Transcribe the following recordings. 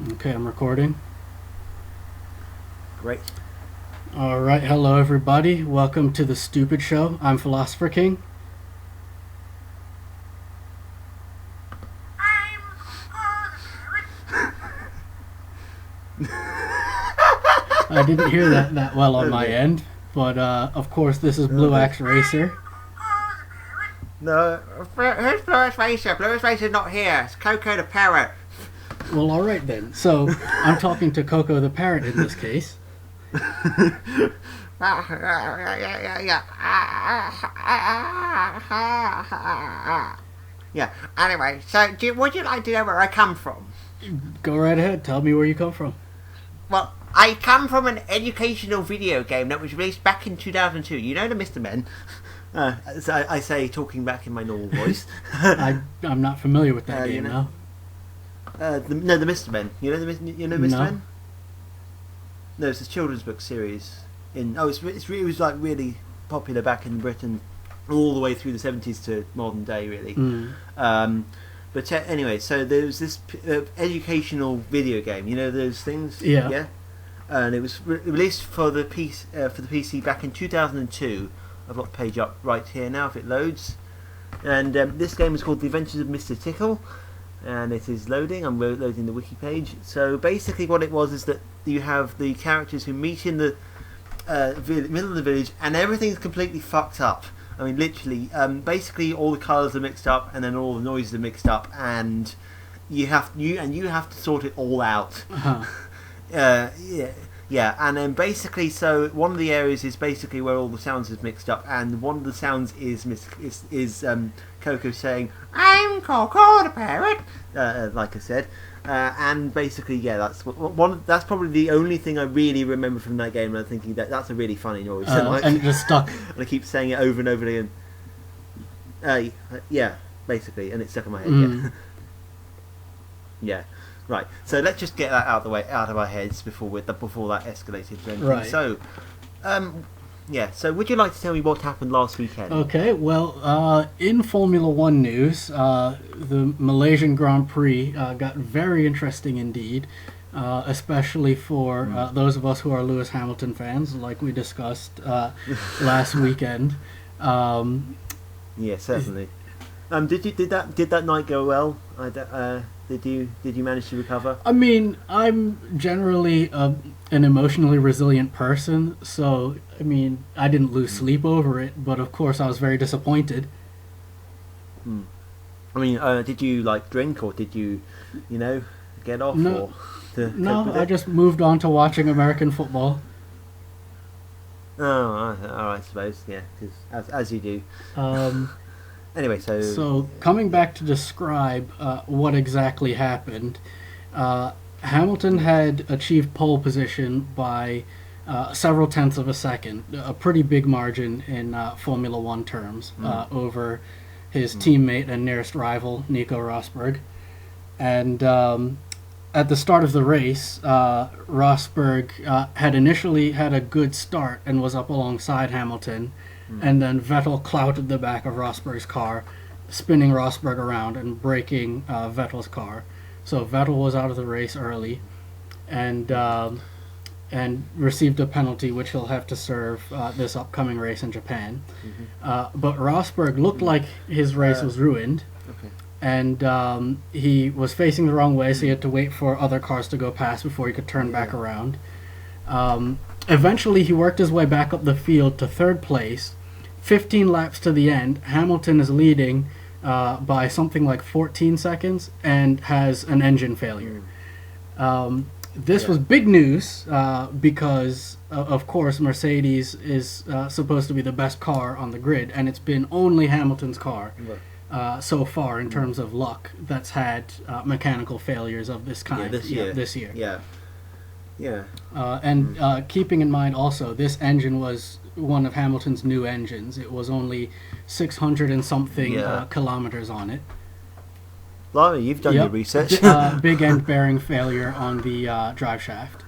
Okay, I'm recording. Great. All right, hello everybody. Welcome to the Stupid Show. I'm PhilosopherKing. I didn't hear that well on my Okay. end, but of course this is Okay. BlueAxeRacer. No, who's BlueAxeRacer? BlueAxeRacer's not here. It's Coco the parrot. Well, all right then. So I'm talking to Coco the parrot in this case. Yeah. Anyway, so would you like to know where I come from? Go right ahead. Tell me where you come from. Well, I come from an educational video game that was released back in 2002. You know the Mr. Men? As I say, talking back in my normal voice. I'm not familiar with that You game know, now. the Mr. Men. You know Mr. No. Men? No, it's a children's book series. It was like really popular back in Britain, all the way through the 70s to modern day, really. Anyway, so there was this educational video game. You know those things? Yeah. Yeah. And it was released for the PC back in 2002. I've got the page up right here now if it loads. And this game is called The Adventures of Mr. Tickle, and it is loading. I'm loading the wiki page. So basically, what it was is that you have the characters who meet in the middle of the village, and everything's completely fucked up. I mean, literally, basically all the colours are mixed up, and then all the noises are mixed up, and you have to sort it all out. Uh-huh. Yeah, and then basically, so one of the areas is basically where all the sounds is mixed up, and one of the sounds is Coco saying, "I'm Coco the parrot," like I said, and basically, yeah, that's That's probably the only thing I really remember from that game. And I'm thinking that's a really funny noise, And it just stuck. and I keep saying it over and over again. Yeah, basically, and it's stuck in my head. Yeah. Right, so let's just get that out of our heads before that escalated to anything. Right. So, So would you like to tell me what happened last weekend? Okay, well, in Formula One news, the Malaysian Grand Prix got very interesting indeed, especially for those of us who are Lewis Hamilton fans, like we discussed last weekend. Yeah, certainly. Did that night go well? Did you manage to recover? I mean, I'm generally an emotionally resilient person, so I mean, I didn't lose sleep over it, but of course, I was very disappointed. I mean, did you drink, or did you, get off? No, or no, I just moved on to watching American football. Oh, I suppose, yeah, because as you do. Anyway, So coming back to describe what exactly happened, Hamilton had achieved pole position by several tenths of a second, a pretty big margin in Formula One terms, over his teammate and nearest rival, Nico Rosberg. And at the start of the race, Rosberg had initially had a good start and was up alongside Hamilton. And then Vettel clouted the back of Rosberg's car, spinning Rosberg around and breaking Vettel's car. So Vettel was out of the race early, and received a penalty which he'll have to serve this upcoming race in Japan. But Rosberg looked like his race was ruined, okay. and he was facing the wrong way, so he had to wait for other cars to go past before he could turn back around. Eventually, he worked his way back up the field to third place. 15 laps to the end, Hamilton is leading by something like 14 seconds and has an engine failure. This was big news because, of course, Mercedes is supposed to be the best car on the grid, and it's been only Hamilton's car so far in terms of luck that's had mechanical failures of this kind this year. Yeah. Keeping in mind also, this engine was one of Hamilton's new engines. It was only 600 and something kilometers on it. Blimey, you've done your research. Big end bearing failure on the drive shaft.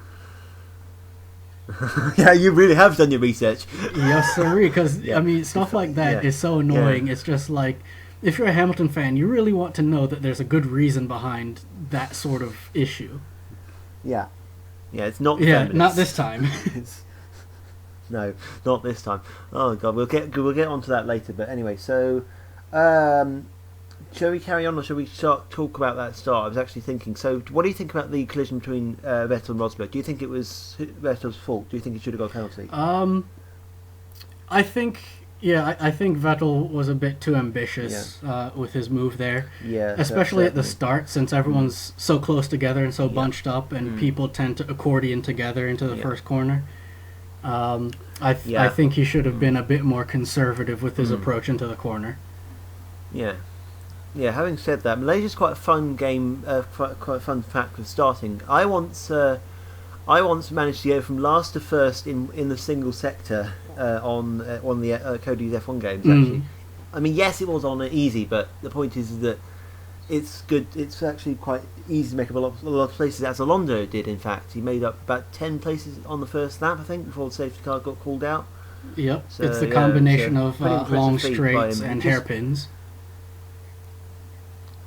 Yeah, you really have done your research. Yes, sir. Because I mean, stuff like that is so annoying. It's just like, if you're a Hamilton fan, you really want to know that there's a good reason behind that sort of issue. Yeah, yeah, it's not. Yeah, feminist. not this time. It's- no, not this time. Oh god, we'll get onto that later. But anyway, so shall we carry on, or shall we start talk about that start? I was actually thinking. So, what do you think about the collision between Vettel and Rosberg? Do you think it was Vettel's fault? Do you think he should have got a penalty? I think, I think Vettel was a bit too ambitious with his move there. Yeah, Especially at the certainly. start, since everyone's so close together and so bunched up, and people tend to accordion together into the first corner. I think he should have been a bit more conservative with his approach into the corner. Yeah. Yeah, having said that, Malaysia's quite a fun game, quite a fun fact with starting. I once managed to go from last to first in the single sector on one of the Cody's F1 games, actually. I mean, yes, it was on easy, but the point is that it's good. It's actually quite easy to make up a lot of places, as Alonso did, in fact. He made up about 10 places on the first lap, I think, before the safety car got called out. Yep, So, it's the yeah, combination it's a of pretty impressive long feat by straights him. and Just- hairpins.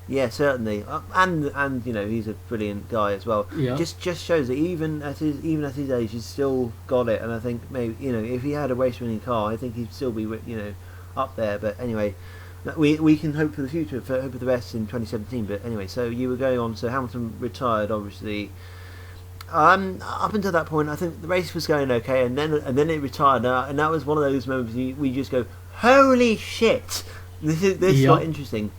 Yeah, certainly, and you know, he's a brilliant guy as well. Yeah. Just shows that even at his age, he's still got it. And I think maybe, you know, if he had a race-winning car, I think he'd still be, you know, up there. But anyway, we can hope for the future, hope for the best in 2017. But anyway, so you were going on. So Hamilton retired, obviously. Up until that point, I think the race was going okay, and then it retired, and that was one of those moments we just go, "Holy shit!" This is quite interesting.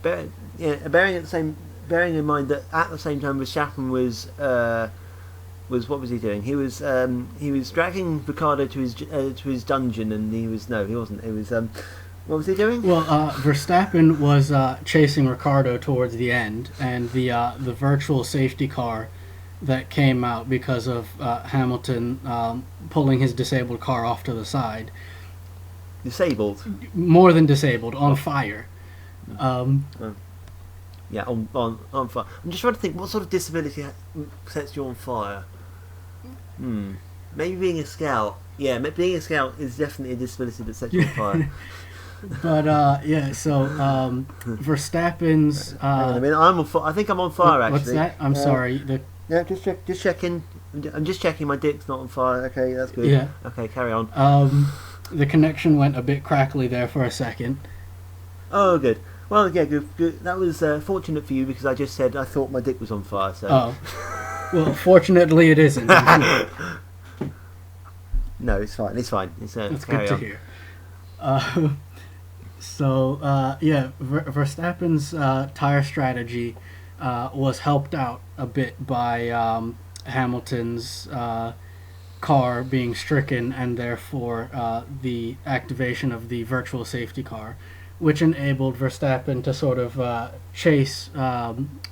But bearing in mind that at the same time, Verstappen was what was he doing? He was dragging Ricardo to his dungeon, and he wasn't. It was what was he doing? Well, Verstappen was chasing Ricardo towards the end, and the virtual safety car that came out because of Hamilton pulling his disabled car off to the side. Disabled. More than disabled, on fire. Yeah, on fire. I'm just trying to think what sort of disability sets you on fire. Maybe being a scout. Yeah, being a scout is definitely a disability that sets you on fire. But so Verstappen's. Hang on a minute, I'm on fire. I think I'm on fire. Actually, What's that? I'm sorry. Yeah, just checking. I'm just checking my dick's not on fire. Okay, that's good. Yeah. Okay, carry on. The connection went a bit crackly there for a second. Oh, good. Well, yeah, good. That was fortunate for you because I just said I thought my dick was on fire. So. Oh. Well, fortunately, it isn't. No, it's fine. It's fine. It's That's carry good on. to hear. Verstappen's tire strategy was helped out a bit by Hamilton's car being stricken, and therefore the activation of the virtual safety car, which enabled Verstappen to sort of chase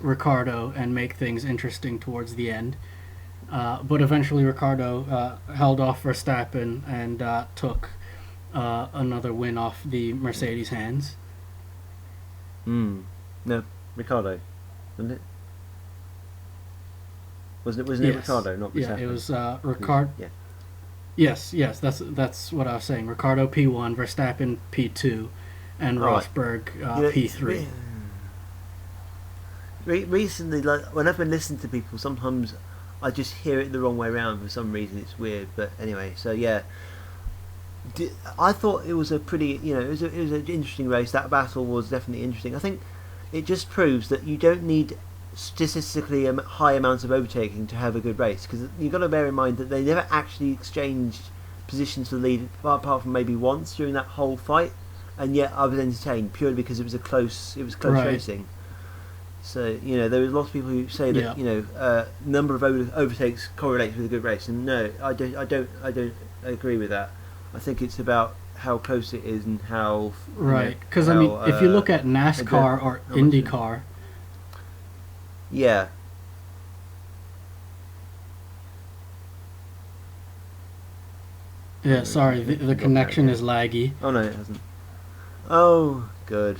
Ricardo and make things interesting towards the end. But eventually Ricardo held off Verstappen and took another win off the Mercedes hands. No, Ricardo, wasn't it? Wasn't it Yes. Ricardo, not Verstappen? Yeah, it was Ricardo. Yeah. Yes, that's what I was saying. Ricardo P1, Verstappen P2, and Right. Rosberg You know, P3. Recently, like when I've been listening to people, sometimes I just hear it the wrong way around for some reason. It's weird, but anyway. So yeah, I thought it was a pretty, it was an interesting race. That battle was definitely interesting. I think it just proves that you don't need statistically high amounts of overtaking to have a good race, because you've got to bear in mind that they never actually exchanged positions for the lead apart from maybe once during that whole fight, and yet I was entertained purely because it was close Right. racing. So there was lots of people who say that number of overtakes correlates with a good race, and no, I don't agree with that. I think it's about how close it is and how Right, because I mean, if you look at NASCAR or how much- IndyCar, yeah. yeah, sorry, the connection is laggy. Oh no, it hasn't. Oh, good.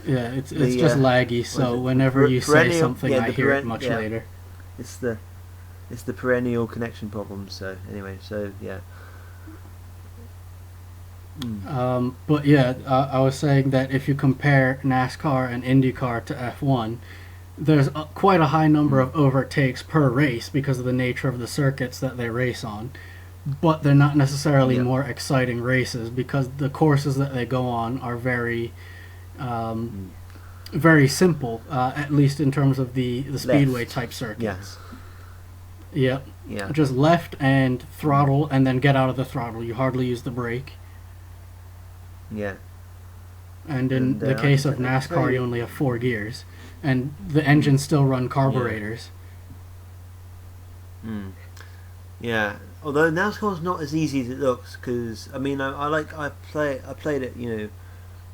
Yeah, it's The, just laggy. So whenever you say perennial- something, yeah, I the hear it peren- much yeah. later. It's the perennial connection problem. So anyway, so yeah. But yeah, I was saying that if you compare NASCAR and IndyCar to F1, there's quite a high number of overtakes per race because of the nature of the circuits that they race on, but they're not necessarily Yeah. more exciting races because the courses that they go on are very very simple, at least in terms of the speedway Left. type circuits. Yes. Yep. Yeah. Just left and throttle and then get out of the throttle. You hardly use the brake. Yeah. And in And, the I case can of t- I can tell NASCAR, you you- only have 4 gears. And the engines still run carburetors. Yeah. Although NASCAR's not as easy as it looks, because I mean, I played it,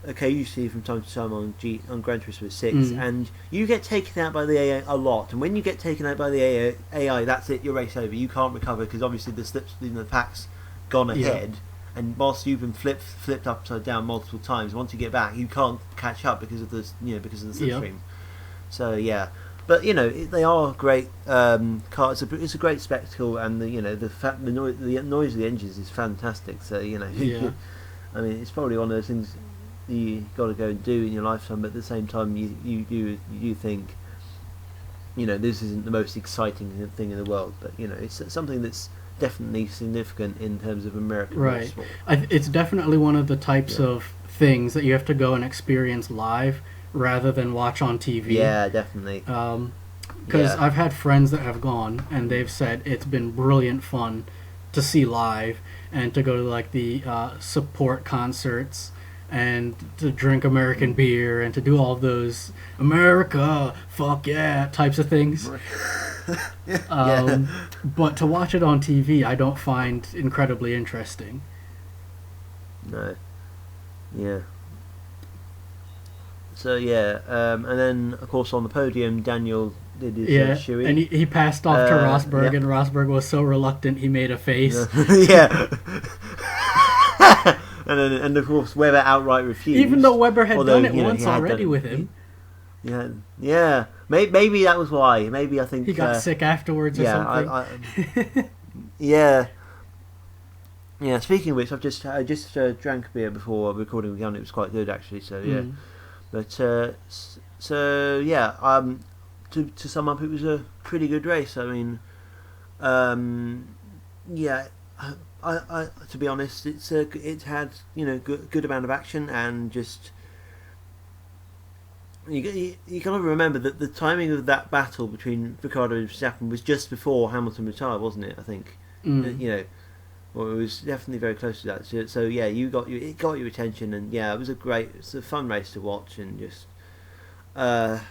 occasionally from time to time on Gran Turismo 6, and you get taken out by the AI a lot. And when you get taken out by the AI, that's it. Your race over. You can't recover because obviously the pack's gone ahead. And whilst you've been flipped upside down multiple times, once you get back, you can't catch up because of the slipstream. So yeah, but they are great cars. It's a great spectacle, and the noise of the engines is fantastic. So I mean, it's probably one of those things you got to go and do in your lifetime. But at the same time, you do think this isn't the most exciting thing in the world, but it's something that's definitely significant in terms of American motorsport. It's definitely one of the types of things that you have to go and experience live rather than watch on TV. Yeah, definitely. Because I've had friends that have gone and they've said it's been brilliant fun to see live and to go to like the support concerts and to drink American beer and to do all of those America, fuck yeah types of things. But to watch it on TV, I don't find incredibly interesting. No. Yeah. So and then of course on the podium, Daniel did his shoey. And he passed off to Rosberg, and Rosberg was so reluctant he made a face. Yeah. and of course Webber outright refused. Even though Webber had done it once already with him. Yeah. Maybe that was why. Maybe I think he got sick afterwards or something. Yeah. Speaking of which, I just drank a beer before recording again. It was quite good actually. So yeah. But to sum up, it was a pretty good race. I mean, I to be honest, it had good amount of action, and just you kind of remember that the timing of that battle between Ricciardo and Verstappen was just before Hamilton retired, wasn't it? I think well, it was definitely very close to that. So yeah, it got your attention, and yeah, it was a fun race to watch, and just I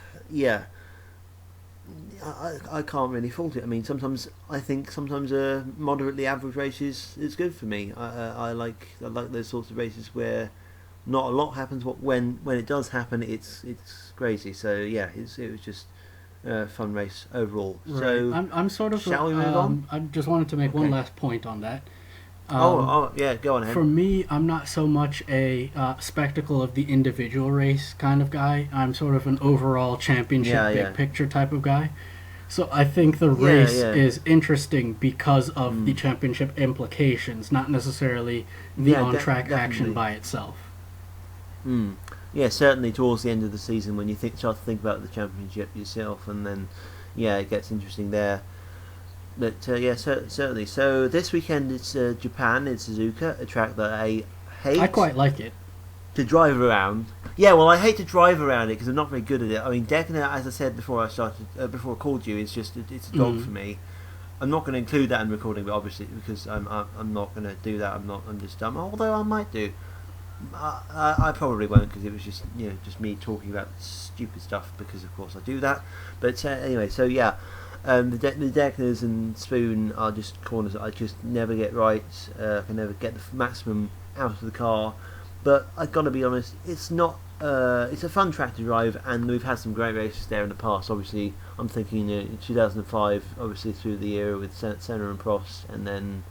can't really fault it. I mean, I think sometimes a moderately average race is good for me. I like those sorts of races where not a lot happens, but when it does happen, it's crazy. So yeah, it was just a fun race overall. Right. So I'm sort of. Shall we move on? I just wanted to make one last point on that. Yeah, go on ahead. For me, I'm not so much a spectacle of the individual race kind of guy. I'm sort of an overall championship big picture type of guy. So I think the race is interesting because of the championship implications, not necessarily the on-track action by itself. Yeah, certainly towards the end of the season when you start to think about the championship yourself, and then it gets interesting there. But certainly. So this weekend it's Japan, it's Suzuka, a track that I hate. I quite like it. To drive around. Yeah, well, I hate to drive around it because I'm not very good at it. I mean, Decna, as I said before I called you, it's a dog for me. I'm not going to include that in recording, but obviously because I'm not going to do that. I'm just dumb. Although I might do. I probably won't because it was just me talking about stupid stuff because of course I do that. But anyway, so yeah. The Decners and Spoon are just corners that I just never get right. I can never get the maximum out of the car. But I've got to be honest, it's not. It's a fun track to drive, and we've had some great races there in the past. Obviously, I'm thinking in 2005, obviously through the era with Senna and Prost, and then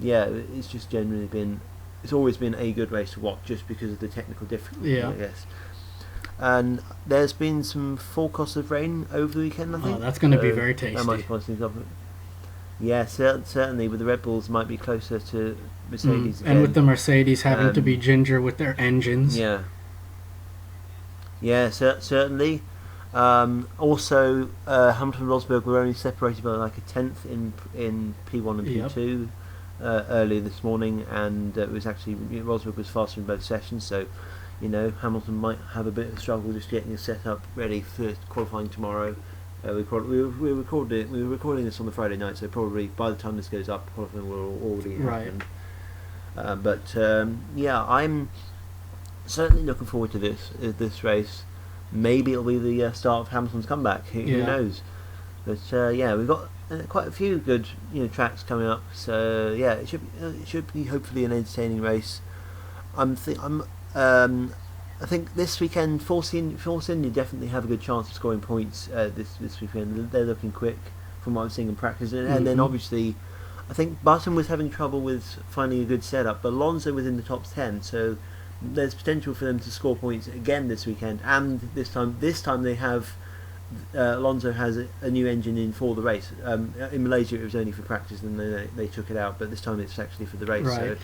it's just generally been. It's always been a good race to watch just because of the technical difficulty, I guess. And there's been some forecasts of rain over the weekend, I think. Oh, that's going to be very tasty. That might spice things up. Yeah, certainly with the Red Bulls might be closer to Mercedes again. And with the Mercedes having to be ginger with their engines. Yeah, certainly. Also, Hamilton and Rosberg were only separated by like a tenth in P1 and Yep. P2 earlier this morning, and it was actually Rosberg was faster in both sessions. So, Hamilton might have a bit of a struggle just getting his setup ready for qualifying tomorrow. We were recording this on the Friday night, so probably by the time this goes up, qualifying will already happen. Yeah, I'm certainly looking forward to this race. Maybe it'll be the start of Hamilton's comeback. Who knows? But yeah, we've got quite a few good tracks coming up. So yeah, it should be hopefully an entertaining race. I think this weekend Force India definitely have a good chance of scoring points this weekend. They're looking quick from what I'm seeing in practice, and then obviously I think Button was having trouble with finding a good setup, but Alonso was in the top 10, so there's potential for them to score points again this weekend. And this time they have Alonso has a new engine in for the race. In Malaysia it was only for practice, and they took it out, but this time it's actually for the race. Right.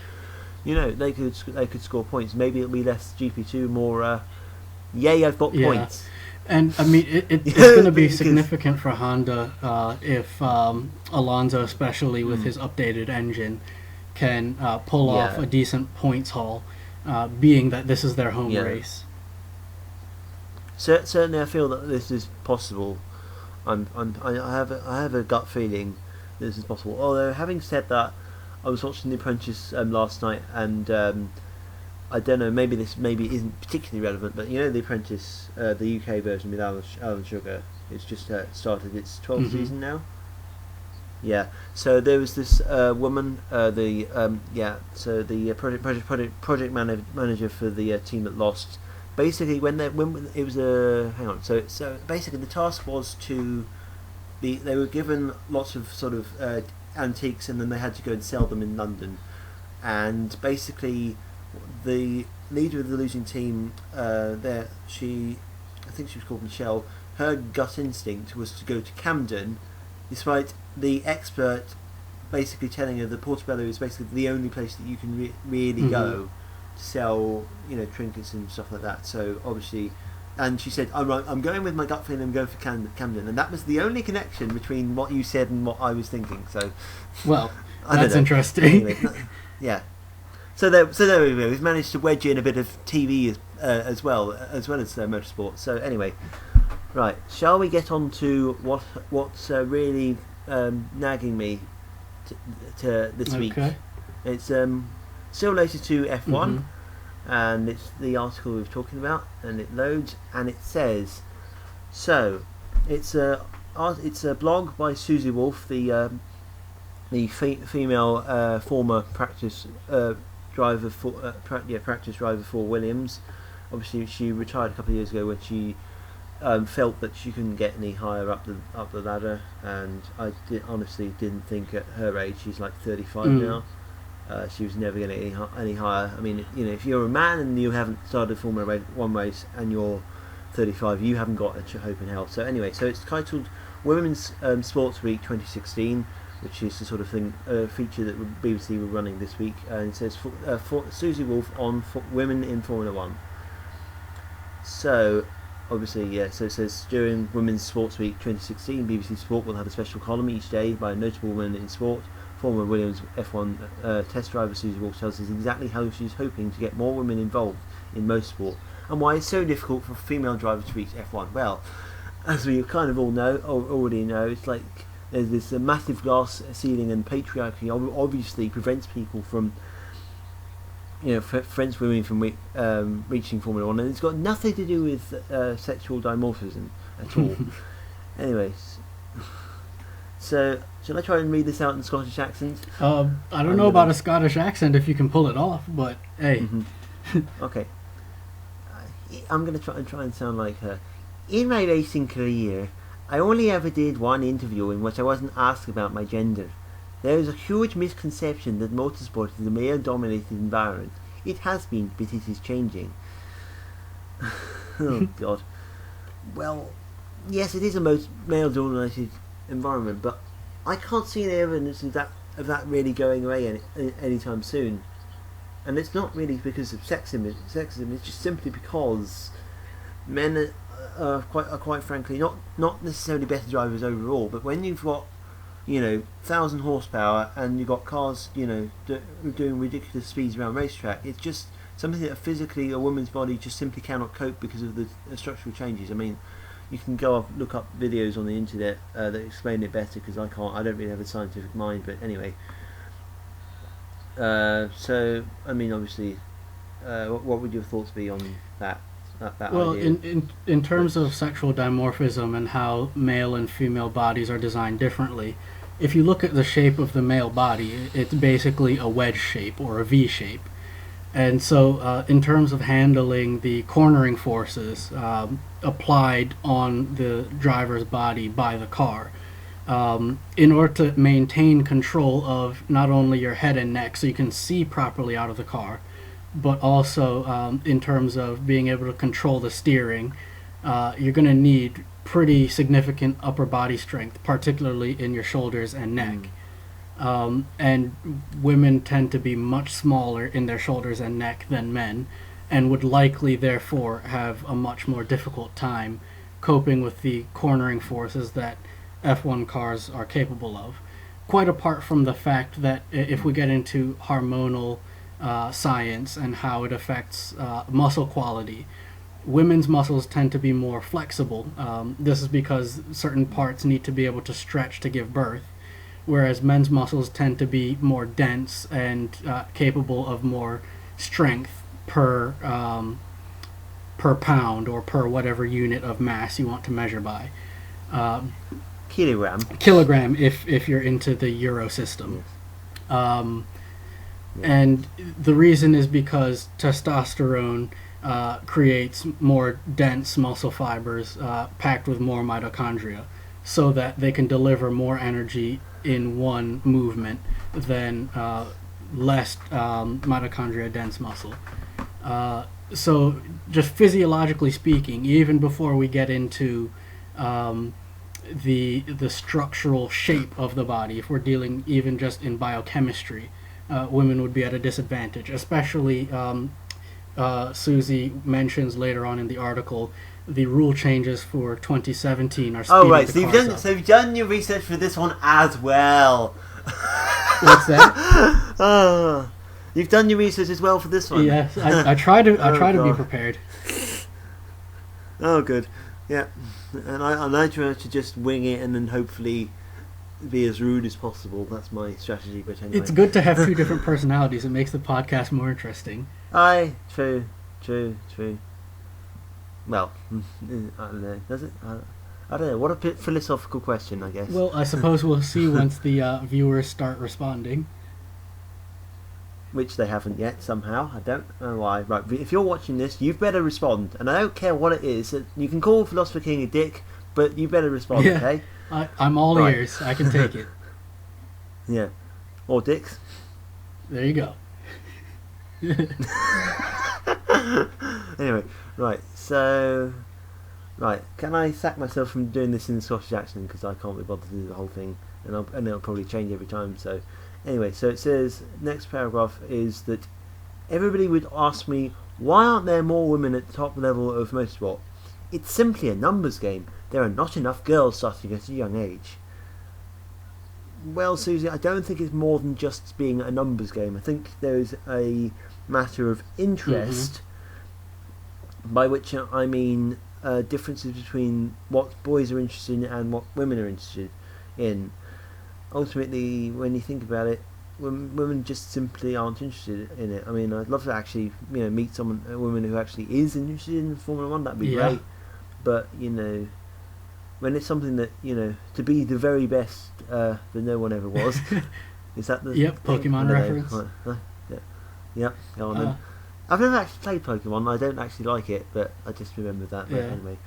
So they could score points. Maybe it'll be less GP2, more yay, I've got points. And I mean, it's going to be significant for Honda if Alonso, especially with his updated engine, can pull off a decent points haul, being that this is their home race. Certainly, I feel that this is possible. I have a gut feeling this is possible. Although, having said that, I was watching The Apprentice last night, and I don't know. Maybe this isn't particularly relevant, but The Apprentice, the UK version with Alan Sugar, it's just started its 12th season now. Yeah. So there was this woman, so the project manager for the team that lost. Basically, when it was So basically, the task was they were given lots of sort of antiques, and then they had to go and sell them in London. And basically, the leader of the losing team, I think she was called Michelle. Her gut instinct was to go to Camden, despite the expert basically telling her that Portobello is basically the only place that you can really go to sell, trinkets and stuff like that. So obviously, and she said, I'm going with my gut feeling, I'm going for Camden. And that was the only connection between what you said and what I was thinking. So, well, that's interesting. Anyway, yeah. So there we go. We've managed to wedge in a bit of TV as well as motorsport. So anyway, right. Shall we get on to what's really nagging me to this week? It's still related to F1. And it's the article we were talking about, and it loads, and it says, so it's a blog by Susie Wolf, the female former practice driver for Williams. Obviously, she retired a couple of years ago when she felt that she couldn't get any higher up the ladder, and I honestly didn't think at her age, she's like 35 now. She was never going to get any higher. I mean, if you're a man and you haven't started Formula 1 race and you're 35, you haven't got a hope in hell. So anyway, so it's titled Women's Sports Week 2016, which is the sort of feature that BBC were running this week. And it says for Susie Wolf on women in Formula 1. So obviously, so it says during Women's Sports Week 2016, BBC Sport will have a special column each day by a notable woman in sport. Former Williams F1 test driver Susie Wolf tells us exactly how she's hoping to get more women involved in motorsport and why it's so difficult for female drivers to reach F1. Well, as we kind of already know, it's like there's this massive glass ceiling, and patriarchy obviously prevents people from, prevents women from reaching Formula 1, and it's got nothing to do with sexual dimorphism at all. Anyways, so shall I try and read this out in Scottish accent? I don't know about a Scottish accent if you can pull it off, but hey. Okay. I'm going to try and sound like her. In my racing career, I only ever did one interview in which I wasn't asked about my gender. There is a huge misconception that motorsport is a male-dominated environment. It has been, but it is changing. Oh, God. Well, yes, it is a male-dominated environment, but I can't see any evidence of that really going away anytime soon. And it's not really because of sexism. It's just simply because men quite frankly not necessarily better drivers overall, but when you've got 1,000 horsepower and you've got cars doing ridiculous speeds around racetrack, it's just something that physically a woman's body just simply cannot cope because of the structural changes. I mean, you can look up videos on the internet that explain it better, because I don't really have a scientific mind. But anyway, so I mean, obviously, what would your thoughts be on that Well, idea? in terms of sexual dimorphism and how male and female bodies are designed differently, if you look at the shape of the male body, it's basically a wedge shape or a V shape. And so, in terms of handling the cornering forces applied on the driver's body by the car, in order to maintain control of not only your head and neck so you can see properly out of the car, but also in terms of being able to control the steering, you're going to need pretty significant upper body strength, particularly in your shoulders and neck. And women tend to be much smaller in their shoulders and neck than men, and would likely therefore have a much more difficult time coping with the cornering forces that F1 cars are capable of. Quite apart from the fact that if we get into hormonal science and how it affects muscle quality, women's muscles tend to be more flexible. This is because certain parts need to be able to stretch to give birth, whereas men's muscles tend to be more dense and capable of more strength per pound or per whatever unit of mass you want to measure by. Kilogram if you're into the Euro system. Yes. And the reason is because testosterone creates more dense muscle fibers packed with more mitochondria, so that they can deliver more energy in one movement than less mitochondria dense muscle. So just physiologically speaking, even before we get into the structural shape of the body, if we're dealing even just in biochemistry, women would be at a disadvantage. Especially, Susie mentions later on in the article, the rule changes for 2017 are speeding right. the cars up. So you've done your research for this one as well. What's that? You've done your research as well for this one. Yes, I try to be prepared. Oh, good. Yeah, and I try to just wing it and then hopefully be as rude as possible. That's my strategy. But anyway, It's good to have two different personalities. It makes the podcast more interesting. Aye, true. Well, I don't know. Does it? I don't know. What a philosophical question, I guess. Well, I suppose we'll see once the viewers start responding. Which they haven't yet, somehow. I don't know why. Right, if you're watching this, you've better respond. And I don't care what it is. You can call Philosopher King a dick, but you better respond, Yeah, okay? I'm all ears. I can take it. Yeah. Or dicks. There you go. Anyway, right, so... Right, can I sack myself from doing this in the Scottish accent, because I can't be bothered to do the whole thing, and it'll probably change every time, so... Anyway, so it says, next paragraph is that everybody would ask me, why aren't there more women at the top level of motorsport? It's simply a numbers game. There are not enough girls starting at a young age. Well, Susie, I don't think it's more than just being a numbers game. I think there is a matter of interest, by which I mean differences between what boys are interested in and what women are interested in. Ultimately, when you think about it, women just simply aren't interested in it. I mean, I'd love to actually, meet a woman who actually is interested in Formula One. That'd be great. But when it's something that to be the very best that no one ever was, is that the Pokemon reference? Yep. Go on then. I've never actually played Pokemon. I don't actually like it, but I just remembered that. But anyway,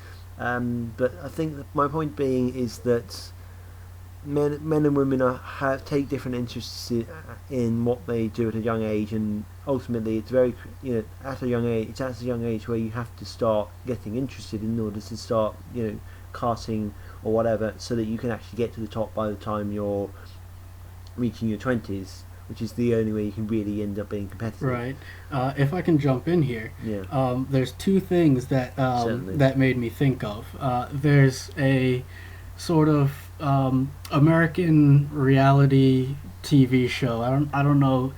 but I think that my point being is that men and women take different interests in what they do at a young age, and ultimately it's very at a young age. It's at a young age where you have to start getting interested in order to start karting or whatever, so that you can actually get to the top by the time you're reaching your 20s. which is the only way you can really end up being competitive. Right. If I can jump in here, Yeah. there's two things that Certainly. that made me think of. There's a sort of American reality TV show. I don't know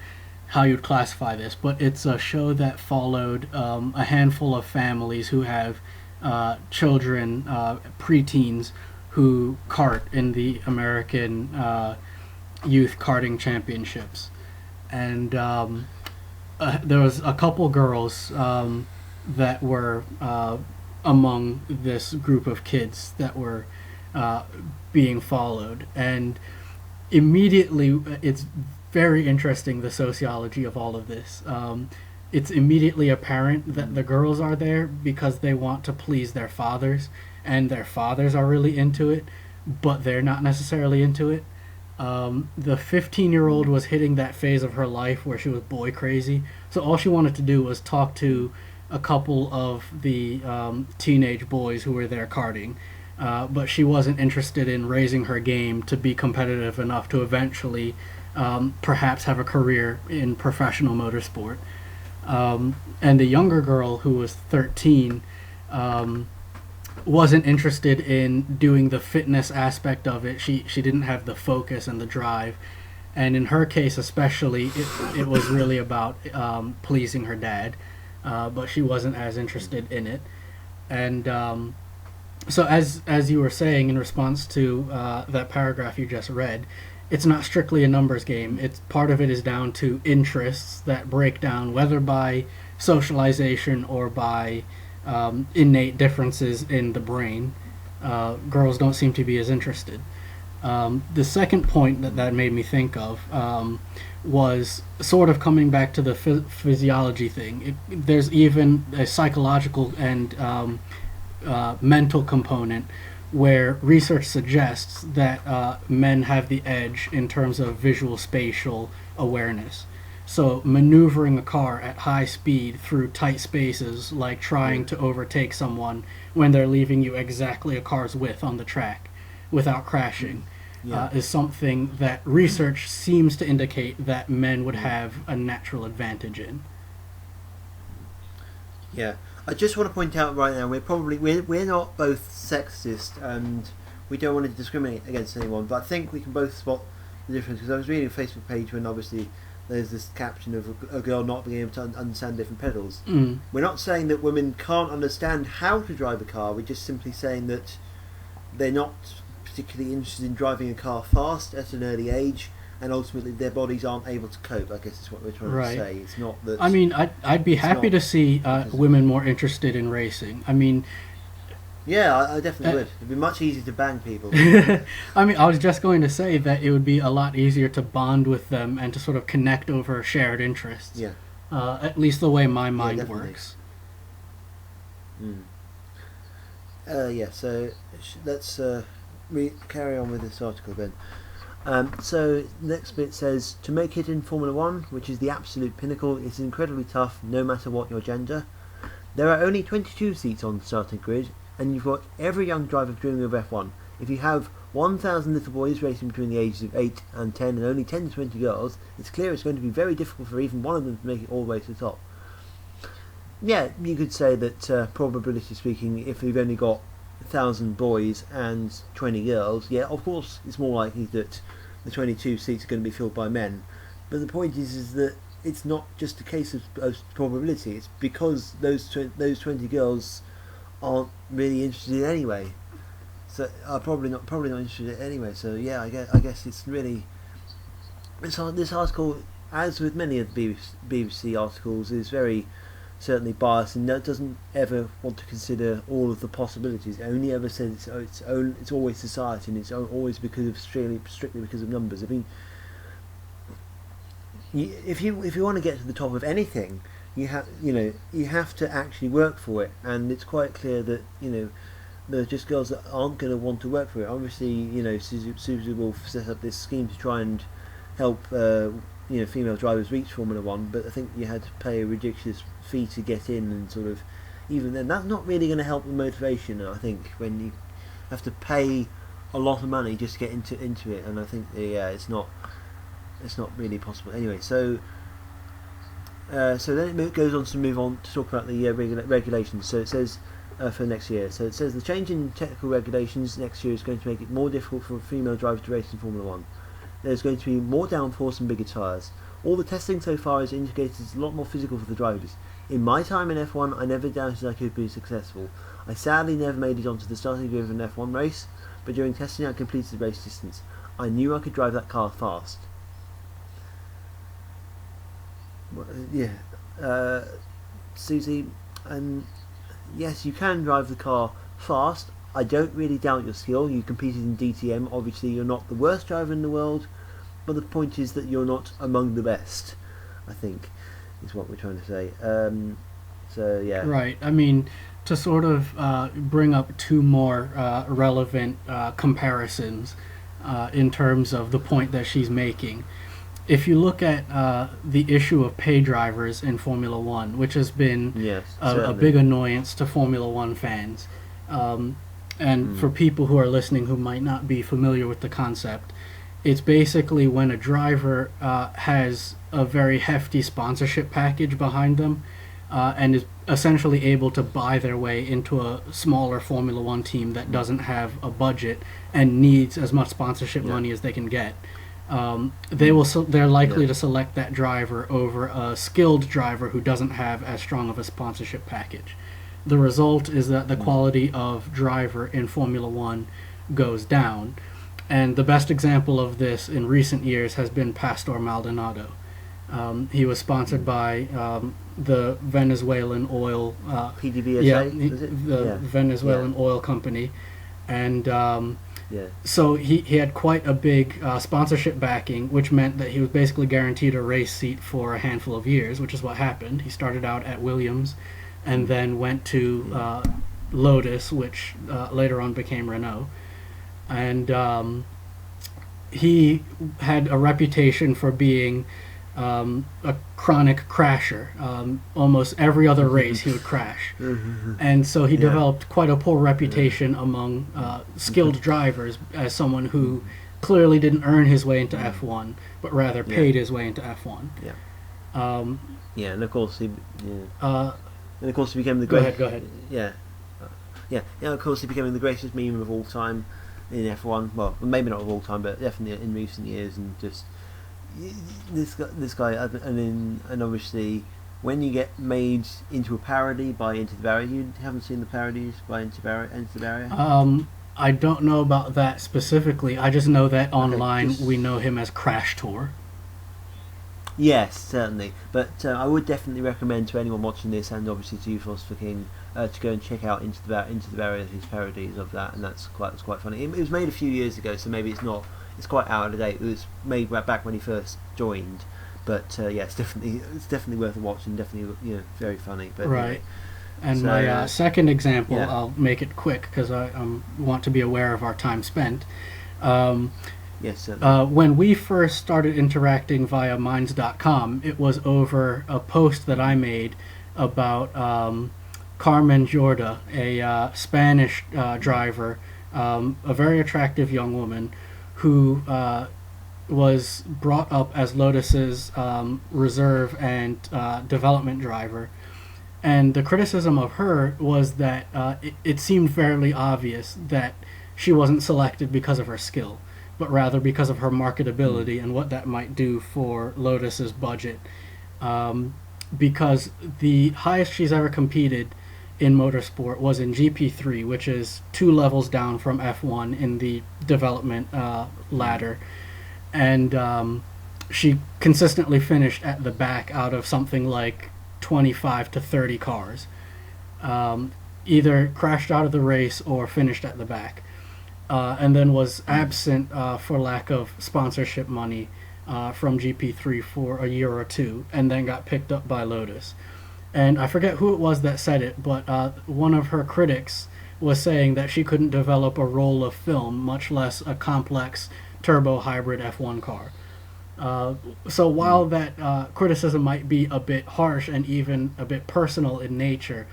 how you'd classify this, but it's a show that followed a handful of families who have children, preteens, who kart in the American youth karting championships. And there was a couple girls that were among this group of kids that were being followed. And immediately, it's very interesting, the sociology of all of this. It's immediately apparent that the girls are there because they want to please their fathers, and their fathers are really into it, but they're not necessarily into it. The 15-year-old was hitting that phase of her life where she was boy crazy, so all she wanted to do was talk to a couple of the teenage boys who were there karting, but she wasn't interested in raising her game to be competitive enough to eventually perhaps have a career in professional motorsport. And the younger girl, who was 13, wasn't interested in doing the fitness aspect of it. She didn't have the focus and the drive. And in her case especially, it was really about pleasing her dad, but she wasn't as interested in it. And so as you were saying in response to that paragraph you just read, it's not strictly a numbers game. It's part of it is down to interests that break down whether by socialization or by innate differences in the brain. Girls don't seem to be as interested. The second point that made me think of was sort of coming back to the physiology thing. There's even a psychological and mental component where research suggests that men have the edge in terms of visual spatial awareness. So maneuvering a car at high speed through tight spaces, like trying to overtake someone when they're leaving you exactly a car's width on the track without crashing, is something that research seems to indicate that men would have a natural advantage in. Yeah, I just want to point out right now we're not both sexist and we don't want to discriminate against anyone, but I think we can both spot the difference, because I was reading a Facebook page when obviously there's this caption of a girl not being able to understand different pedals. We're not saying that women can't understand how to drive a car, we're just simply saying that they're not particularly interested in driving a car fast at an early age, and ultimately their bodies aren't able to cope, I guess is what we're trying to say. It's not that... I mean, I'd be happy to see women more interested in racing. I mean... Yeah, I definitely would. It'd be much easier to bang people. I mean, I was just going to say that it would be a lot easier to bond with them and to sort of connect over shared interests. Yeah. At least the way my mind works. So let's carry on with this article then. So next bit says, to make it in Formula 1, which is the absolute pinnacle, is incredibly tough no matter what your gender. There are only 22 seats on the starting grid, and you've got every young driver dreaming of F1. If you have 1,000 little boys racing between the ages of 8 and 10 and only 10 to 20 girls, it's clear it's going to be very difficult for even one of them to make it all the way to the top. Yeah, you could say that probability speaking, if you've only got 1,000 boys and 20 girls, yeah, of course it's more likely that the 22 seats are going to be filled by men. But the point is that it's not just a case of probability, it's because those 20 girls aren't really interested in anyway. So are probably not interested anyway. So yeah, I guess it's really this article, as with many of the BBC articles, is very certainly biased and doesn't ever want to consider all of the possibilities. It only ever says it's always society, and it's always because of strictly because of numbers. I mean, if you want to get to the top of anything, you have to actually work for it, and it's quite clear that there are just girls that aren't going to want to work for it. Obviously, Susie will set up this scheme to try and help female drivers reach Formula 1, but I think you had to pay a ridiculous fee to get in, and sort of even then that's not really going to help the motivation, I think, when you have to pay a lot of money just to get into it. And I think it's not it's not really possible. Anyway, so then it goes on to move on to talk about the regulations. So it says for next year. So it says the change in technical regulations next year is going to make it more difficult for female drivers to race in Formula One. There's going to be more downforce and bigger tyres. All the testing so far has indicated it's a lot more physical for the drivers. In my time in F1, I never doubted I could be successful. I sadly never made it onto the starting grid of an F1 race, but during testing I completed the race distance. I knew I could drive that car fast. Susie, yes, you can drive the car fast. I don't really doubt your skill. You competed in DTM. Obviously, you're not the worst driver in the world, but the point is that you're not among the best, I think, is what we're trying to say. So, yeah. Right. I mean, to sort of bring up two more relevant comparisons in terms of the point that she's making. If you look at the issue of pay drivers in Formula One, which has been a big annoyance to Formula One fans, and for people who are listening who might not be familiar with the concept, it's basically when a driver has a very hefty sponsorship package behind them and is essentially able to buy their way into a smaller Formula One team that doesn't have a budget and needs as much sponsorship money as they can get. They're likely to select that driver over a skilled driver who doesn't have as strong of a sponsorship package. The result is that the quality of driver in Formula One goes down. And the best example of this in recent years has been Pastor Maldonado. He was sponsored by the Venezuelan oil... PDVSA? Venezuelan oil company. And so he had quite a big sponsorship backing, which meant that he was basically guaranteed a race seat for a handful of years, which is what happened. He started out at Williams and then went to Lotus, which later on became Renault. And he had a reputation for being a chronic crasher. Almost every other race he would crash. And so he developed quite a poor reputation among skilled drivers as someone who clearly didn't earn his way into F1, but rather paid his way into F1. And of course he became the great... Go ahead. Of course he became the greatest meme of all time in F1. Well, maybe not of all time, but definitely in recent years. And just this guy, and obviously when you get made into a parody by Into the Barrier, you haven't seen the parodies by Into the Barrier? I don't know about that specifically. I just know that online we know him as Crash Tour. Yes, certainly. But I would definitely recommend to anyone watching this, and obviously to you, PhilosopherKing, to go and check out Into the Barrier, his parodies of that, and that's quite funny. It was made a few years ago, so maybe it's quite out of date. It was made back when he first joined, but it's definitely worth a watch, and definitely very funny. But right. Anyway. And so, my second example, I'll make it quick because I want to be aware of our time spent. Yes, certainly. When we first started interacting via Minds.com, it was over a post that I made about Carmen Jorda, a Spanish driver, a very attractive young woman who was brought up as Lotus's reserve and development driver. And the criticism of her was that it seemed fairly obvious that she wasn't selected because of her skill, but rather because of her marketability and what that might do for Lotus's budget. Because the highest she's ever competed in motorsport was in GP3, which is 2 levels down from F1 in the development ladder. And she consistently finished at the back out of something like 25 to 30 cars. Either crashed out of the race or finished at the back. And then was absent for lack of sponsorship money from GP3 for a year or two, and then got picked up by Lotus. And I forget who it was that said it, but one of her critics was saying that she couldn't develop a roll of film, much less a complex turbo hybrid F1 car. So while that criticism might be a bit harsh and even a bit personal in nature,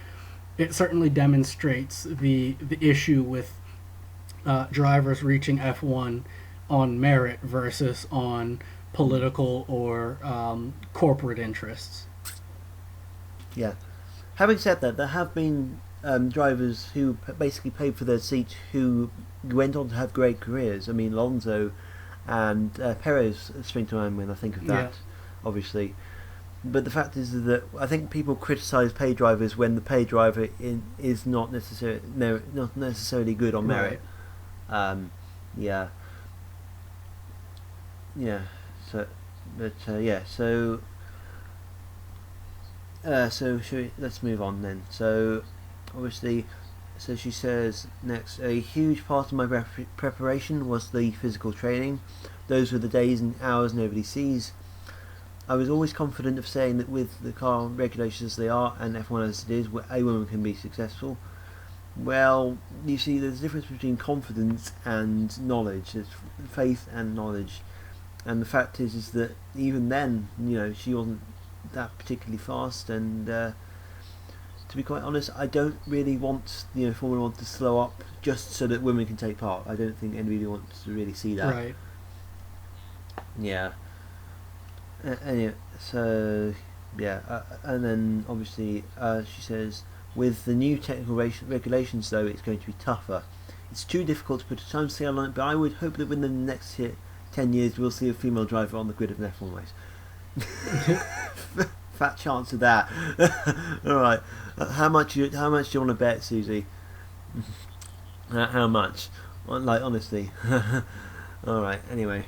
it certainly demonstrates the issue with drivers reaching F1 on merit versus on political or corporate interests. Yeah. Having said that, there have been drivers who basically paid for their seat who went on to have great careers. I mean, Alonso and Perez spring to mind when I think of that, obviously. But the fact is that I think people criticise pay drivers when the pay driver is not necessarily good on merit. Yeah. So, but let's move on then. So, obviously, so she says next, a huge part of my preparation was the physical training. Those were the days and hours nobody sees. I was always confident of saying that with the car regulations as they are and F1 as it is, a woman can be successful. Well, you see, there's a difference between confidence and knowledge. There's faith and knowledge. And the fact is that even then, she wasn't that particularly fast. And to be quite honest, I don't really want Formula One to slow up just so that women can take part. I don't think anybody wants to really see that. Right. Yeah. Anyway, so and then obviously she says, with the new technical regulations though, it's going to be tougher. It's too difficult to put a time scale on it, but I would hope that within the next 10 years we'll see a female driver on the grid of an F1 race. Fat chance of that. All right, how much do you want to bet, Susie? How much? Like, honestly. All right. Anyway.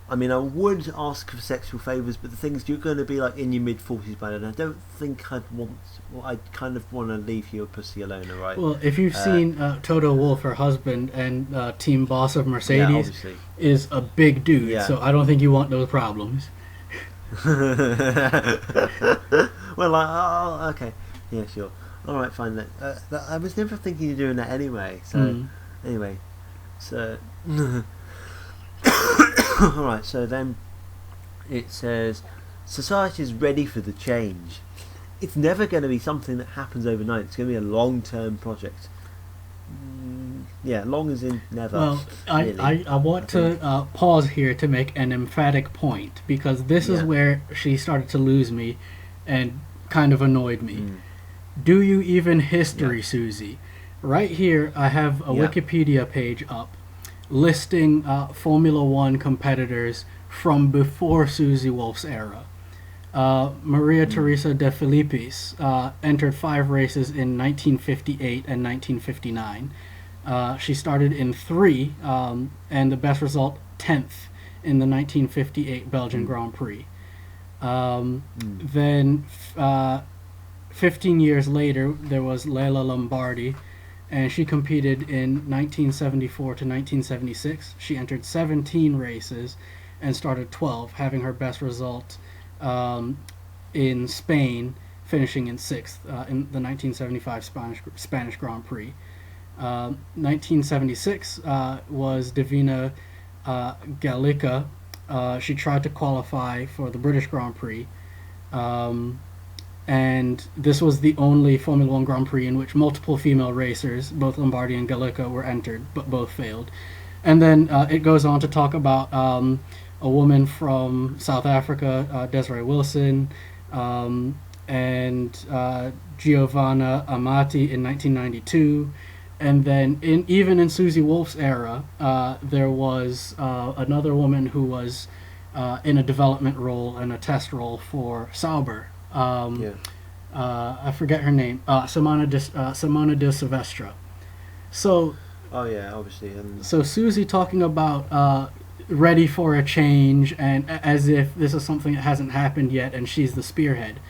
I mean, I would ask for sexual favours, but the thing is, you're going to be like in your mid-40s by then. I don't think I'd want. Well, I kind of want to leave your pussy alone, all right? Well, if you've seen Toto Wolff, her husband, and team boss of Mercedes, is a big dude, so I don't think you want those problems. Well, okay, yeah, sure, all right, fine. I was never thinking of doing that anyway. So anyway, so. Alright, so then it says, society is ready for the change. It's never going to be something that happens overnight. It's going to be a long-term project. Long as in never. Well, really, I want to pause here to make an emphatic point, because this is where she started to lose me and kind of annoyed me. Do you even history, Susie? Right here, I have a Wikipedia page up listing Formula One competitors from before Susie Wolff's era. Maria Teresa de Filippis entered 5 races in 1958 and 1959. She started in 3, and the best result, 10th, in the 1958 Belgian Grand Prix. Then, 15 years later, there was Leila Lombardi, and she competed in 1974 to 1976. She entered 17 races and started 12, having her best result in Spain, finishing in 6th in the 1975 Spanish Grand Prix. 1976 was Divina Gallica. She tried to qualify for the British Grand Prix. And this was the only Formula One Grand Prix in which multiple female racers, both Lombardi and Gallica, were entered, but both failed. And then it goes on to talk about a woman from South Africa, Desiree Wilson, and Giovanna Amati in 1992. And then even in Susie Wolff's era, there was another woman who was in a development role and a test role for Sauber. I forget her name. Simona de Silvestre. So. Oh yeah, obviously. So Susie talking about ready for a change, and as if this is something that hasn't happened yet, and she's the spearhead.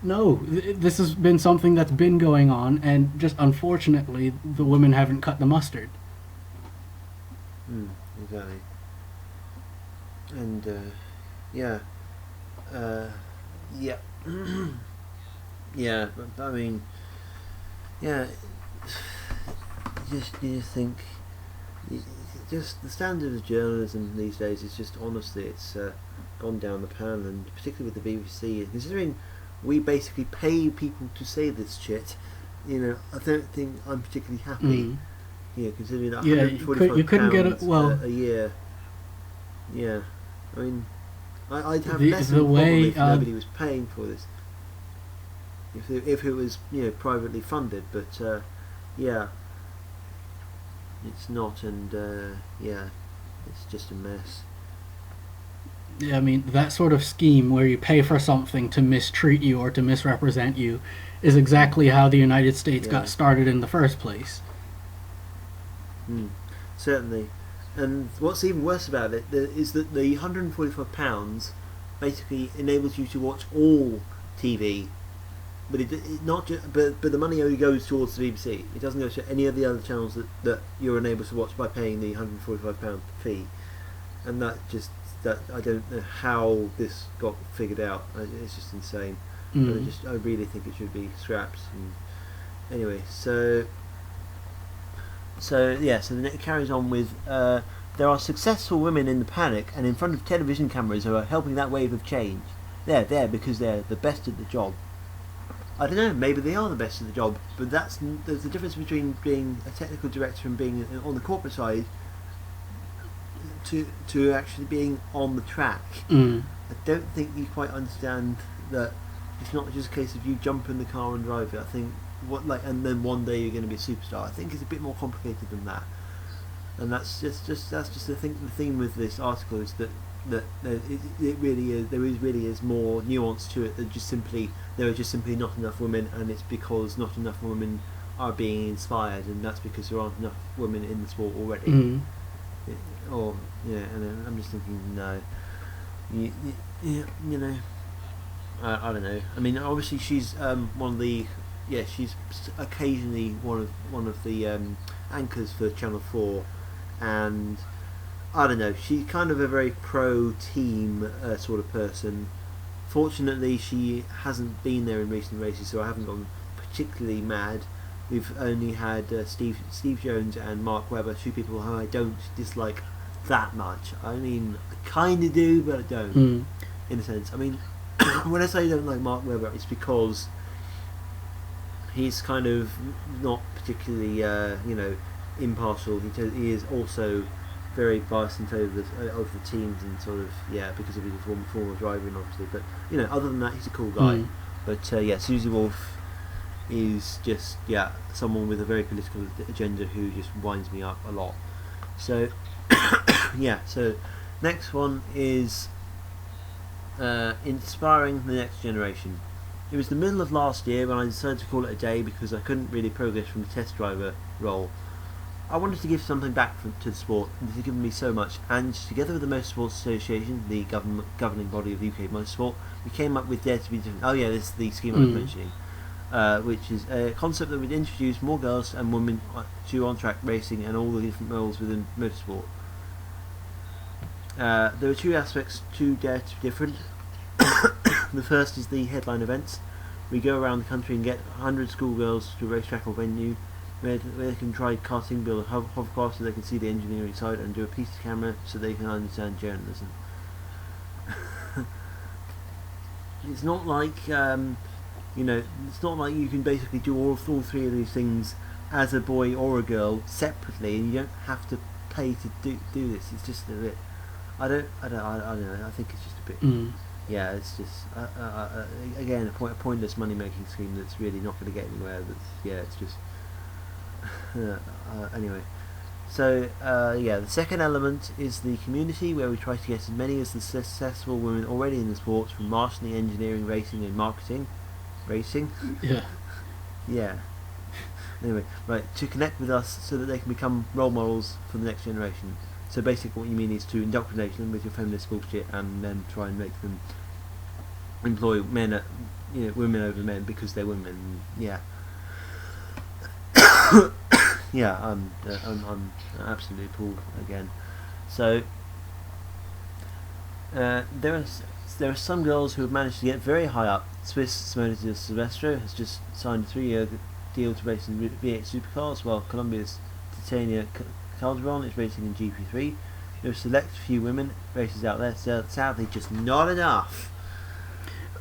No, this has been something that's been going on, and just unfortunately, the women haven't cut the mustard. Exactly. And yeah, but I mean, you just think, just the standard of journalism these days is just, honestly, it's gone down the pan, and particularly with the BBC, considering we basically pay people to say this shit, I don't think I'm particularly happy. Considering that £145 you couldn't get a year. Yeah. I mean, I'd have The- less the of a problem way, if nobody was paying for this. If it was privately funded, but yeah, it's not, and yeah, it's just a mess. Yeah, I mean, that sort of scheme where you pay for something to mistreat you or to misrepresent you is exactly how the United States Yeah. got started in the first place. Certainly. And what's even worse about it is that the £145 basically enables you to watch all TV, but it not just, but the money only goes towards the BBC. It doesn't go to any of the other channels that you're unable to watch by paying the £145 fee. And that I don't know how this got figured out. It's just insane. And I really think it should be scrapped. And anyway, so then it carries on with there are successful women in the panic and in front of television cameras who are helping that wave of change. They're there because they're the best at the job. I don't know, maybe they are the best at the job, but there's a difference between being a technical director and being on the corporate side to actually being on the track. I don't think you quite understand that it's not just a case of you jump in the car and drive it. I think and then one day you're going to be a superstar. I think it's a bit more complicated than that, and that's just the theme with this article is that it really is, there really is more nuance to it than just simply there are just simply not enough women, and it's because not enough women are being inspired, and that's because there aren't enough women in the sport already. And I'm just thinking, no, you know, I don't know. I mean, obviously she's she's occasionally one of the anchors for Channel 4, and I don't know, she's kind of a very pro-team sort of person. Fortunately, she hasn't been there in recent races, so I haven't gone particularly mad. We've only had Steve Jones and Mark Webber, two people who I don't dislike that much. I mean, I kind of do, but I don't, in a sense. I mean, when I say I don't like Mark Webber, it's because he's kind of not particularly, impartial. He is also very biased in favour of the teams and sort of, because of his form of driving, obviously. But, other than that, he's a cool guy. But, Susie Wolff is just, someone with a very political agenda who just winds me up a lot. So, so next one is inspiring the next generation. It was the middle of last year when I decided to call it a day because I couldn't really progress from the test driver role. I wanted to give something back to the sport, and it has given me so much, and together with the Motorsports Association, the governing body of UK motorsport, we came up with Dare to be Different. Oh yeah, this is the scheme I was mentioning, which is a concept that would introduce more girls and women to on-track racing and all the different roles within motorsport. There are two aspects to Dare to be Different. The first is the headline events. We go around the country and get 100 schoolgirls to a racetrack or venue where they can try karting, build a hovercraft so they can see the engineering side, and do a piece of camera so they can understand journalism. It's not like it's not like you can basically do all three of these things as a boy or a girl separately, and you don't have to pay to do this. It's just a bit. I don't know. I think it's just a bit. Yeah, it's just again a pointless money making scheme that's really not going to get anywhere. It's just anyway. So the second element is the community, where we try to get as many as the successful women already in the sport from marshalling, engineering, racing, and marketing. Racing. Yeah. Anyway, right, to connect with us so that they can become role models for the next generation. So basically what you mean is to indoctrinate them with your feminist bullshit and then try and make them employ women over men because they're women. Yeah. I'm absolutely appalled again. So there are some girls who have managed to get very high up. Swiss Simona de Silvestro has just signed a 3-year deal to race in V8 supercars, while Colombia's Titania Calderon is racing in GP3. There are select few women races out there, so sadly just not enough.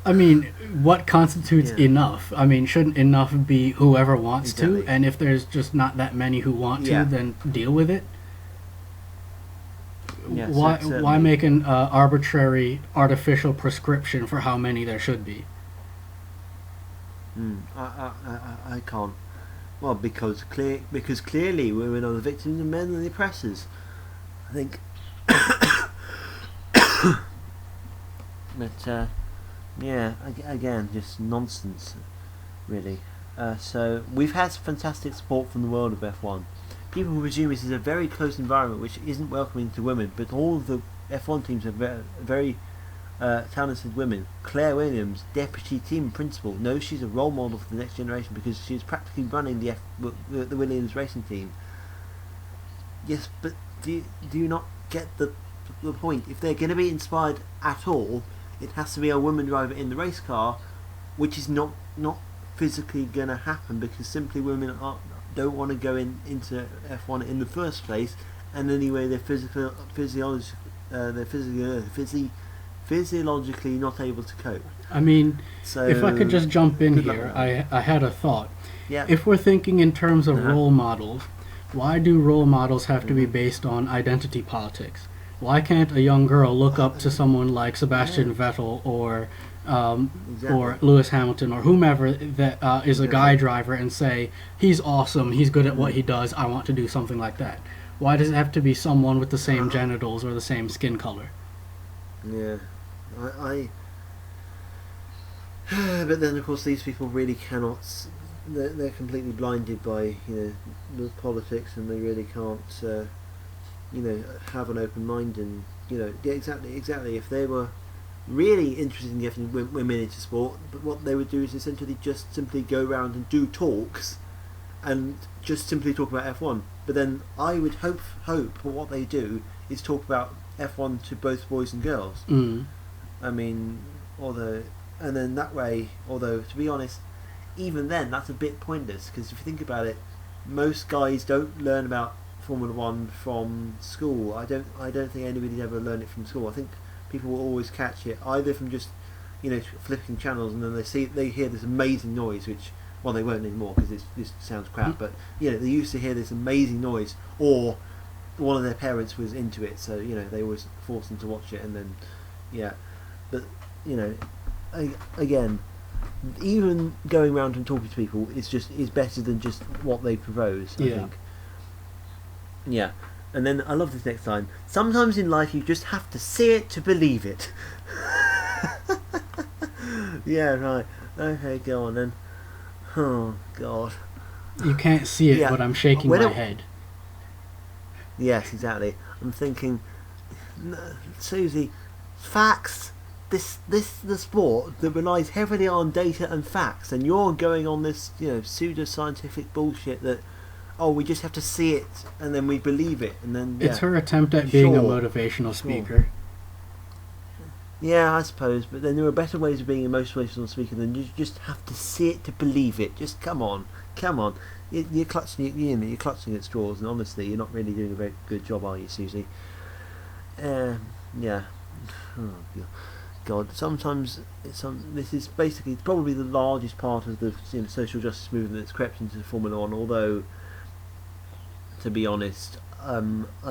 I mean, what constitutes enough? I mean, shouldn't enough be whoever wants to? And if there's just not that many who want to, then deal with it? Yes, why certainly. make an arbitrary artificial prescription for how many there should be? I can't. Well, because clearly women are the victims and men are the oppressors. I think. But yeah, again, just nonsense, really. So we've had fantastic support from the world of F1. People presume this is a very close environment which isn't welcoming to women, but all of the F1 teams have very talented women. Claire Williams, deputy team principal, knows she's a role model for the next generation because she's practically running the Williams racing team. Yes, but do you not get the point? If they're going to be inspired at all, it has to be a woman driver in the race car, which is not physically going to happen because simply women don't want to go into F1 in the first place, and anyway they're physiologically not able to cope. I mean, So if I could just jump in good luck here, with that. I had a thought. Yeah. If we're thinking in terms of Uh-huh. role models, why do role models have to be based on identity politics? Why can't a young girl look up to someone like Sebastian Vettel or Exactly. Lewis Hamilton or whomever that is a guy driver and say, he's awesome, he's good at what he does, I want to do something like that? Why does it have to be someone with the same genitals or the same skin color? Yeah, I but then of course these people really cannot. They're completely blinded by the politics, and they really can't have an open mind. And yeah, exactly. If they were really interested in getting women into sport, but what they would do is essentially just simply go around and do talks, and just simply talk about F1. But then I would hope what they do is talk about F1 to both boys and girls. Mm. I mean, and then that way, although to be honest, even then that's a bit pointless because if you think about it, most guys don't learn about Formula One from school. I don't think anybody's ever learned it from school. I think people will always catch it either from just flipping channels, and then they hear this amazing noise, which well they won't anymore because this sounds crap. But they used to hear this amazing noise, or one of their parents was into it, so they always forced them to watch it, and then but again, even going around and talking to people is better than just what they propose. I think. Yeah, and then I love this next line. Sometimes in life you just have to see it to believe it. Yeah, right. Okay, go on then. Oh God. You can't see it, but I'm shaking my head. Yes, exactly. I'm thinking, Susie, facts. The sport that relies heavily on data and facts, and you're going on this pseudo-scientific bullshit that we just have to see it and then we believe it, and then it's her attempt at being a motivational speaker. Yeah, I suppose, but then there are better ways of being a motivational speaker than you just have to see it to believe it. Just come on. You're clutching at straws, and honestly, you're not really doing a very good job, are you, Susie? Yeah. Oh, God. Sometimes this is basically probably the largest part of the social justice movement that's crept into Formula One. Although, to be honest, I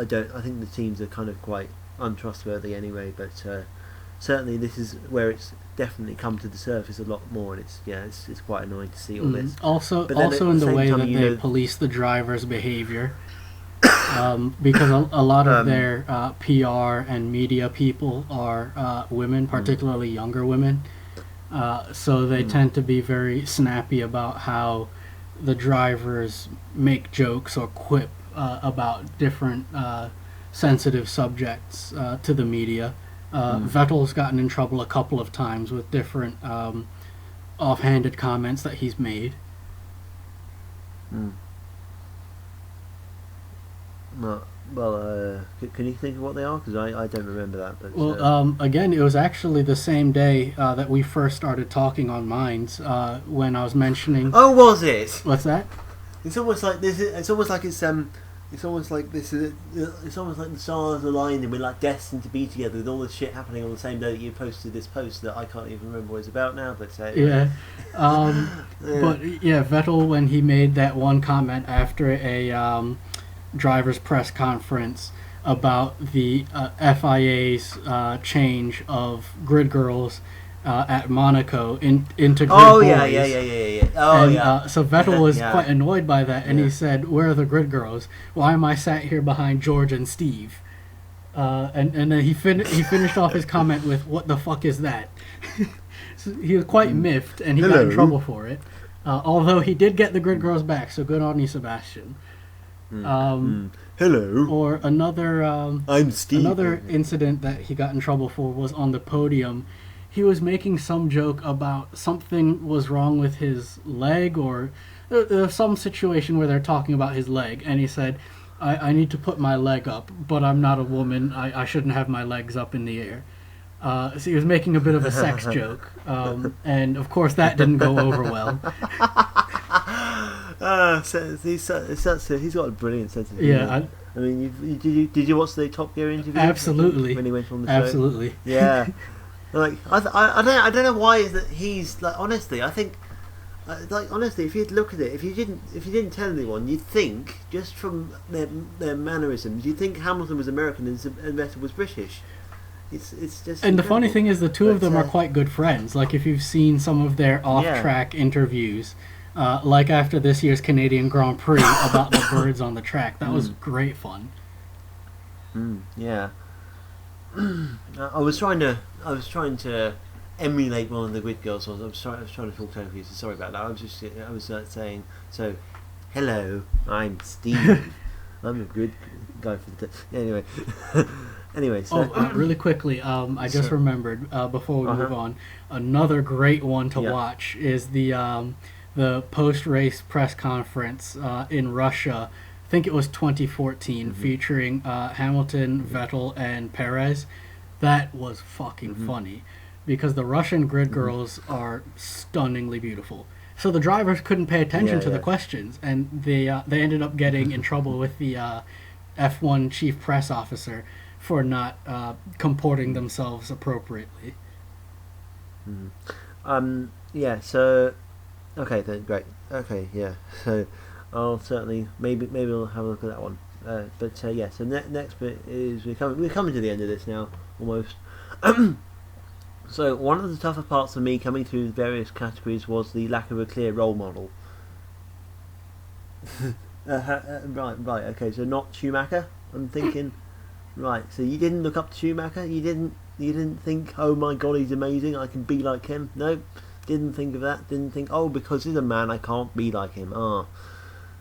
think the teams are kind of quite untrustworthy anyway. But certainly, this is where it's definitely come to the surface a lot more, and it's quite annoying to see all this. Also in the way that they police the driver's behavior. Because a lot of their PR and media people are women, particularly younger women. So they tend to be very snappy about how the drivers make jokes or quip about different sensitive subjects to the media. Vettel's gotten in trouble a couple of times with different offhanded comments that he's made. Well, can you think of what they are? Because I don't remember that. But again, it was actually the same day that we first started talking on Minds when I was mentioning. Oh, was it? What's that? It's almost like this. It's almost like it's almost like this. It's almost like the stars aligned and we're like destined to be together with all this shit happening on the same day that you posted this post that I can't even remember what it's about now. But yeah. But yeah, Vettel, when he made that one comment after a driver's press conference, about the FIA's change of grid girls at Monaco into grid Oh boys. yeah. Oh And yeah. so Vettel was Yeah. quite annoyed by that, and Yeah. he said, "Where are the grid girls? Why am I sat here behind George and Steve?" And then he finished off his comment with, "What the fuck is that?" So he was quite miffed, and he got in Hello. trouble for it. Although he did get the grid girls back, so good on you, Sebastian. Hello. Or another I'm Steve. another incident that he got in trouble for was on the podium. He was making some joke about something was wrong with his leg, or some situation where they're talking about his leg, and he said, I need to put my leg up, but I'm not a woman. I shouldn't have my legs up in the air." So he was making a bit of a sex joke, and of course that didn't go over well. So he's got a brilliant sense of humor. Yeah, I mean, did you watch the Top Gear interview? absolutely. When he went on the show. Absolutely. Yeah. Like I don't know why is that he's like, honestly, I think honestly, if you'd look at it, if you didn't tell anyone, you'd think just from their mannerisms, you'd think Hamilton was American and Vettel was British. It's just. And the funny incredible. thing is, the two of But, them are quite good friends. Like, if you've seen some of their off-track interviews, like after this year's Canadian Grand Prix about the birds on the track, that was great fun. Yeah. I was trying to emulate one of the grid girls. I was trying to talk over you. So sorry about that. I was saying, so, hello, I'm Steve. I'm a good guy for the anyway. Anyway, so Really quickly, I just remembered before we move on, another great one to watch is the post-race press conference in Russia. I think it was 2014, featuring Hamilton, Vettel, and Perez. That was fucking funny, because the Russian grid girls are stunningly beautiful. So the drivers couldn't pay attention to the questions, and they ended up getting in trouble with the F1 chief press officer for not comporting themselves appropriately. Yeah. So, okay, then great. Okay, yeah. So, I'll certainly maybe I'll have a look at that one. But yeah. So next bit is we're coming to the end of this now almost. So one of the tougher parts of me coming through the various categories was the lack of a clear role model. Right. Okay. So not Schumacher. I'm thinking. Right, so you didn't look up to Schumacher? You didn't think, oh my god, he's amazing, I can be like him? No, didn't think of that. Didn't think, oh, because he's a man, I can't be like him.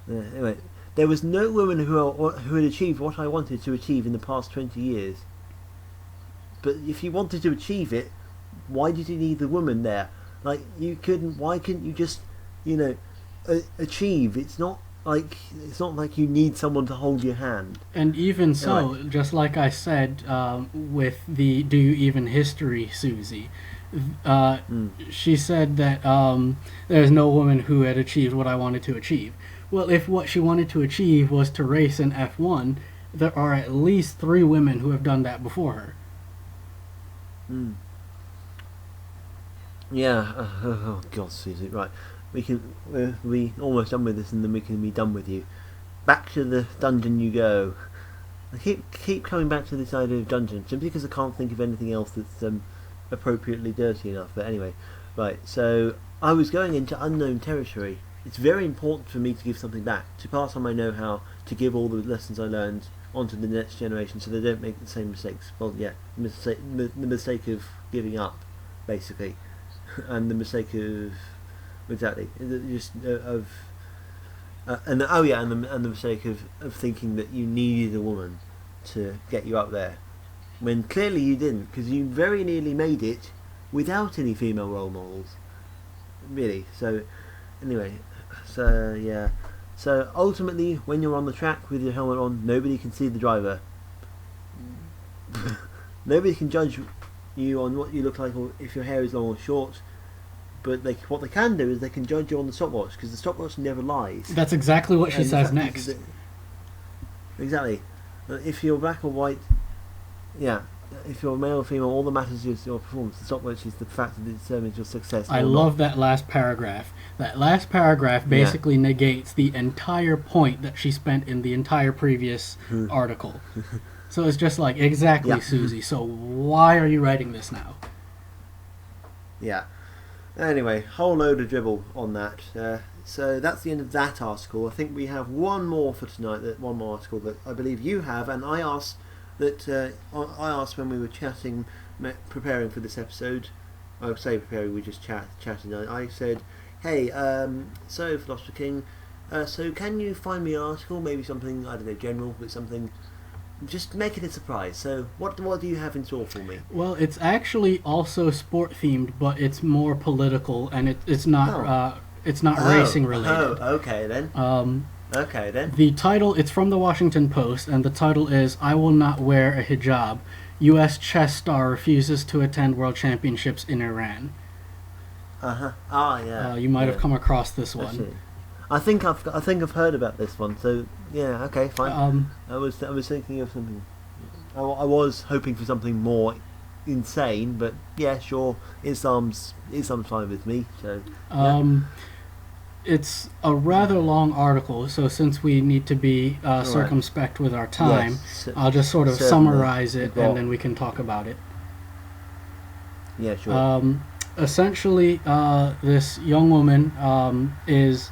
Anyway, there was no woman who had achieved what I wanted to achieve in the past 20 years. But if you wanted to achieve it, why did you need the woman there? Like, why couldn't you just, achieve? It's not like you need someone to hold your hand. And even so, just like I said with the Do You Even History Susie, she said that there's no woman who had achieved what I wanted to achieve. Well, if what she wanted to achieve was to race in F1, there are at least 3 women who have done that before her. Yeah. Oh God, Susie. Right. We almost done with this, and then we can be done with you. Back to the dungeon you go. I keep coming back to this idea of dungeon simply because I can't think of anything else that's appropriately dirty enough. But anyway, right. So I was going into unknown territory. It's very important for me to give something back, to pass on my know-how, to give all the lessons I learned onto the next generation, so they don't make the same mistakes. Well, yeah, the mistake of giving up, basically, and the mistake of. Exactly. Just and the mistake of thinking that you needed a woman to get you up there, when clearly you didn't, because you very nearly made it without any female role models. Really. So anyway, so yeah. So ultimately, when you're on the track with your helmet on, nobody can see the driver. Nobody can judge you on what you look like, or if your hair is long or short. But what they can do is they can judge you on the stopwatch, because the stopwatch never lies. That's exactly what she says next. Exactly. If you're black or white, yeah. If you're male or female, all that matters is your performance. The stopwatch is the factor that determines your success. I love that last paragraph. That last paragraph basically negates the entire point that she spent in the entire previous article. So it's just like, exactly, Yeah. Susie. So why are you writing this now? Yeah. Anyway, whole load of dribble on that. So that's the end of that article. I think we have one more for tonight. One more article that I believe you have, and I asked when we were chatting, preparing for this episode. I would say preparing. We just chatting. I said, "Hey, so Philosopher King, so can you find me an article? Maybe something, I don't know, general, but something. Just make it a surprise. So what do you have in store for me?" Well, it's actually also sport themed, but it's more political, and it's not racing related. Oh, okay then. Okay then. The title, it's from the Washington Post, and the title is "I Will Not Wear a Hijab. U.S. chess star refuses to attend World Championships in Iran." Yeah. You might have come across this one. I think I've heard about this one. So yeah, okay, fine. I was thinking of something. I was hoping for something more insane, but yeah, sure. Islam's fine with me. So yeah. It's a rather long article, so since we need to be circumspect with our time, Yes, I'll just sort of certainly. summarize it, and then we can talk about it. Yeah, sure. Essentially, this young woman is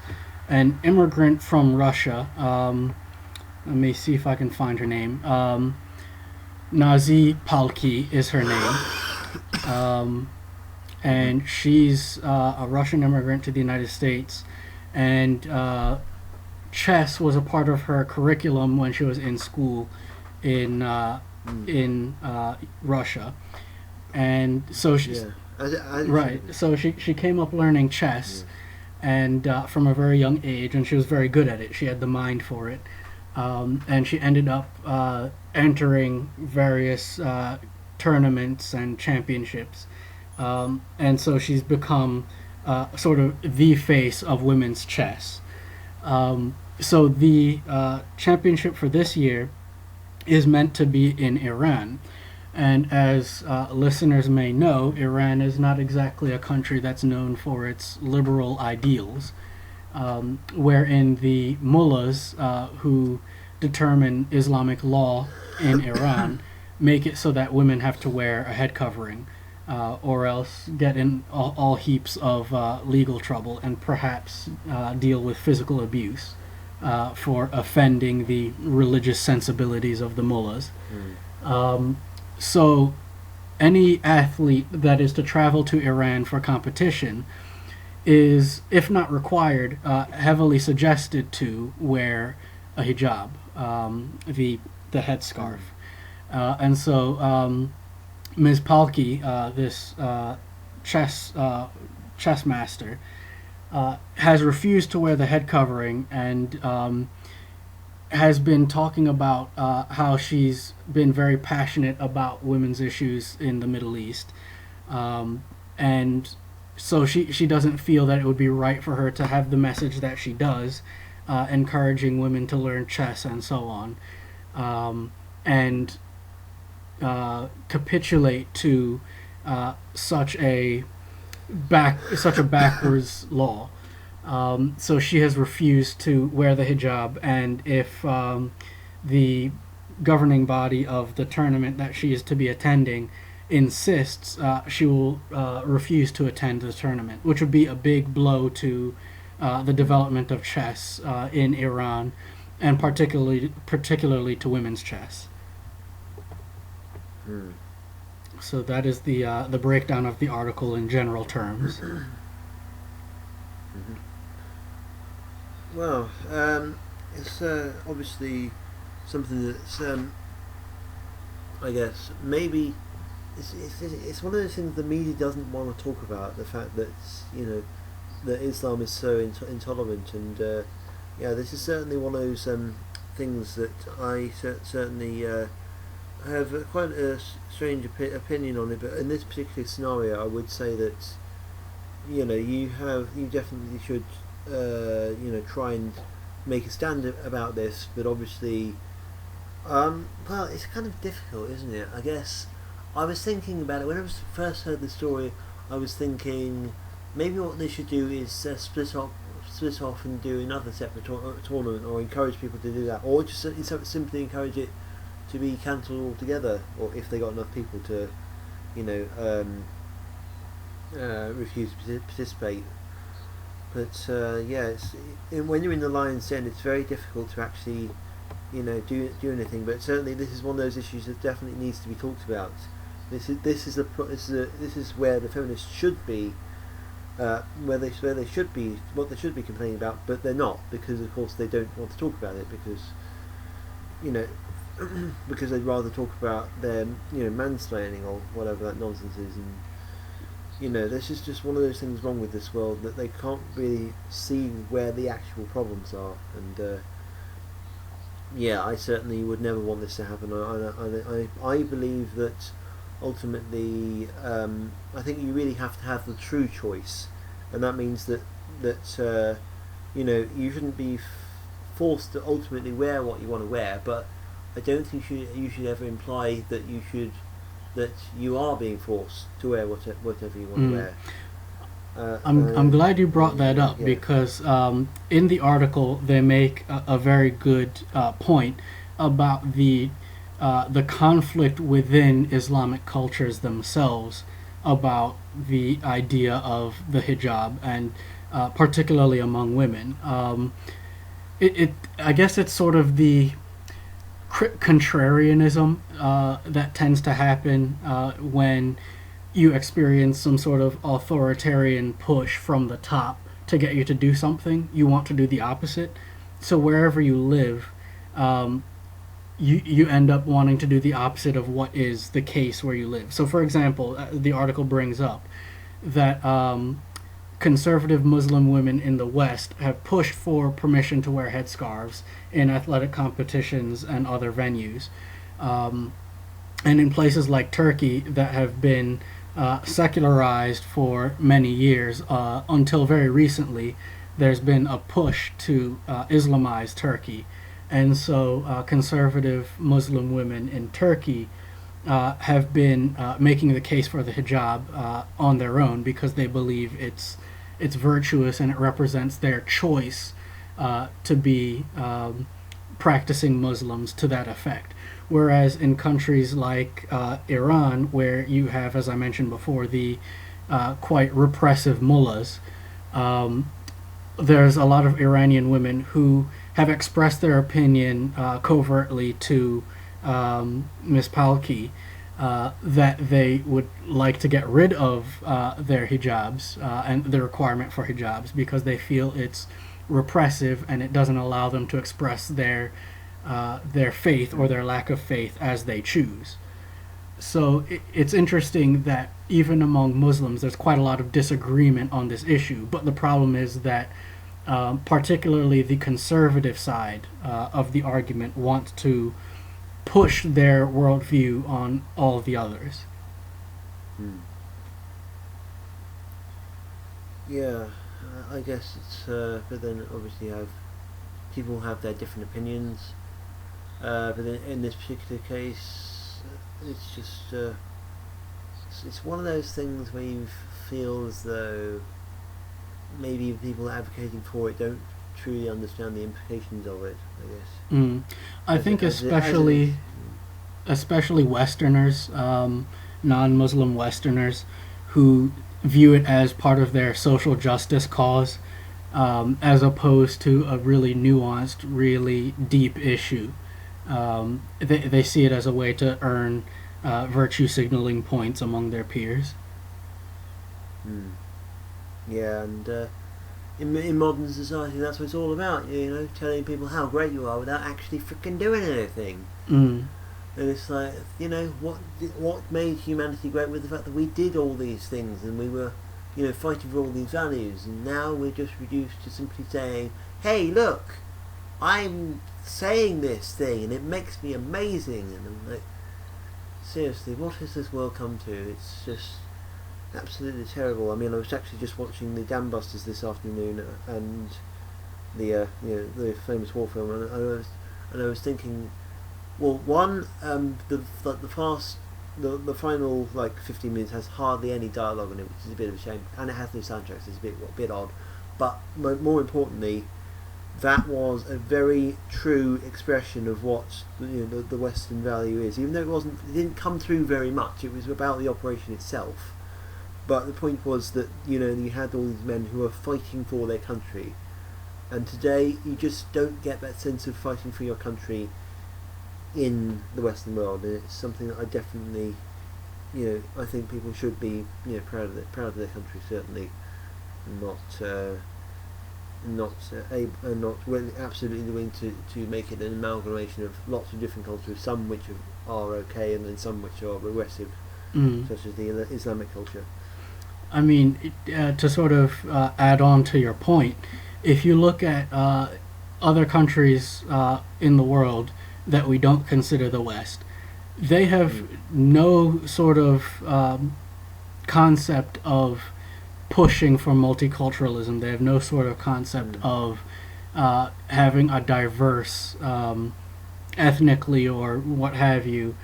an immigrant from Russia. Let me see if I can find her name. Nazi Palki is her name. And she's a Russian immigrant to the United States. And chess was a part of her curriculum when she was in school in Russia. And so she's... Yeah. Right. So she came up learning chess, and from a very young age, and she was very good at it. She had the mind for it, and she ended up entering various tournaments and championships, and so she's become sort of the face of women's chess. So the championship for this year is meant to be in Iran. And as listeners may know, Iran is not exactly a country that's known for its liberal ideals, wherein the mullahs who determine Islamic law in Iran make it so that women have to wear a head covering, or else get in all heaps of legal trouble and perhaps deal with physical abuse for offending the religious sensibilities of the mullahs. So any athlete that is to travel to Iran for competition is, if not required, heavily suggested to wear a hijab, the headscarf. And so Ms. Palki, this chess master, has refused to wear the head covering, and has been talking about how she's been very passionate about women's issues in the Middle East. And so she doesn't feel that it would be right for her to have the message that she does, encouraging women to learn chess and so on, and capitulate to such a backwards law. So she has refused to wear the hijab, and if the governing body of the tournament that she is to be attending insists, she will refuse to attend the tournament, which would be a big blow to the development of chess in Iran, and particularly to women's chess. So that is the breakdown of the article in general terms. Well, it's obviously something that's, I guess, maybe it's one of those things the media doesn't want to talk about. The fact that that Islam is so intolerant, and this is certainly one of those things that I certainly have quite a strange opinion on it. But in this particular scenario, I would say that you definitely should. Try and make a stand about this, but obviously, well, it's kind of difficult, isn't it? I guess I was thinking about it when I first heard the story. I was thinking maybe what they should do is split off and do another separate tournament, or encourage people to do that, or just simply encourage it to be cancelled altogether, or if they got enough people to, you know, refuse to participate. But when you're in the lion's den, it's very difficult to actually, you know, do anything. But certainly, this is one of those issues that definitely needs to be talked about. This is where the feminists should be, where they should be, what they should be complaining about, but they're not, because of course they don't want to talk about it, because, you know, because they'd rather talk about their, you know, mansplaining or whatever that nonsense is. And you know, this is just one of those things wrong with this world, that they can't really see where the actual problems are. And I certainly would never want this to happen. I believe that ultimately, I think you really have to have the true choice, and that means that you know, you shouldn't be forced to ultimately wear what you want to wear. But I don't think you should ever imply that you are being forced to wear whatever you want to wear. I'm glad you brought that up, because in the article they make a very good point about the conflict within Islamic cultures themselves about the idea of the hijab, and particularly among women. I guess it's sort of the contrarianism that tends to happen when you experience some sort of authoritarian push from the top to get you to do something. You want to do the opposite. So wherever you live, you end up wanting to do the opposite of what is the case where you live. So, for example, the article brings up that conservative Muslim women in the West have pushed for permission to wear headscarves in athletic competitions and other venues. And in places like Turkey that have been secularized for many years, until very recently, there's been a push to Islamize Turkey. And so conservative Muslim women in Turkey have been making the case for the hijab on their own, because they believe it's virtuous and it represents their choice to be practicing Muslims to that effect. Whereas in countries like Iran, where you have, as I mentioned before, the quite repressive mullahs, there's a lot of Iranian women who have expressed their opinion covertly to Ms. Palki that they would like to get rid of their hijabs and the requirement for hijabs, because they feel it's repressive and it doesn't allow them to express their faith or their lack of faith as they choose. So it's interesting that even among Muslims there's quite a lot of disagreement on this issue, but the problem is that particularly the conservative side of the argument wants to push their worldview on all the others. Yeah, I guess it's, but then obviously people have their different opinions. But then in this particular case, it's just it's one of those things where you feel as though maybe people advocating for it don't truly understand the implications of it, I guess. I think especially Westerners, non-Muslim Westerners, who view it as part of their social justice cause, as opposed to a really nuanced, really deep issue. They see it as a way to earn virtue signaling points among their peers. Yeah, and in modern society, that's what it's all about. You know, telling people how great you are without actually freaking doing anything. And it's like, you know, what made humanity great was the fact that we did all these things and we were, you know, fighting for all these values. And now we're just reduced to simply saying, "Hey, look, I'm saying this thing and it makes me amazing." And I'm like, seriously, what has this world come to? It's just absolutely terrible. I mean, I was actually just watching the Dam Busters this afternoon, and the the famous war film, and I was thinking, well, one, the final like 15 minutes has hardly any dialogue in it, which is a bit of a shame, and it has no soundtracks. It's a bit odd, but more importantly, that was a very true expression of what the Western value is. Even though it didn't come through very much. It was about the operation itself. But the point was that you had all these men who were fighting for their country, and today you just don't get that sense of fighting for your country in the Western world, and it's something that I definitely, I think people should be proud of their country, certainly, and not absolutely willing to make it an amalgamation of lots of different cultures, some which are okay and then some which are regressive, such as the Islamic culture. I mean, to sort of add on to your point, if you look at other countries in the world that we don't consider the West, they have no sort of concept of pushing for multiculturalism. They have no sort of concept of having a diverse, ethnically or what have you,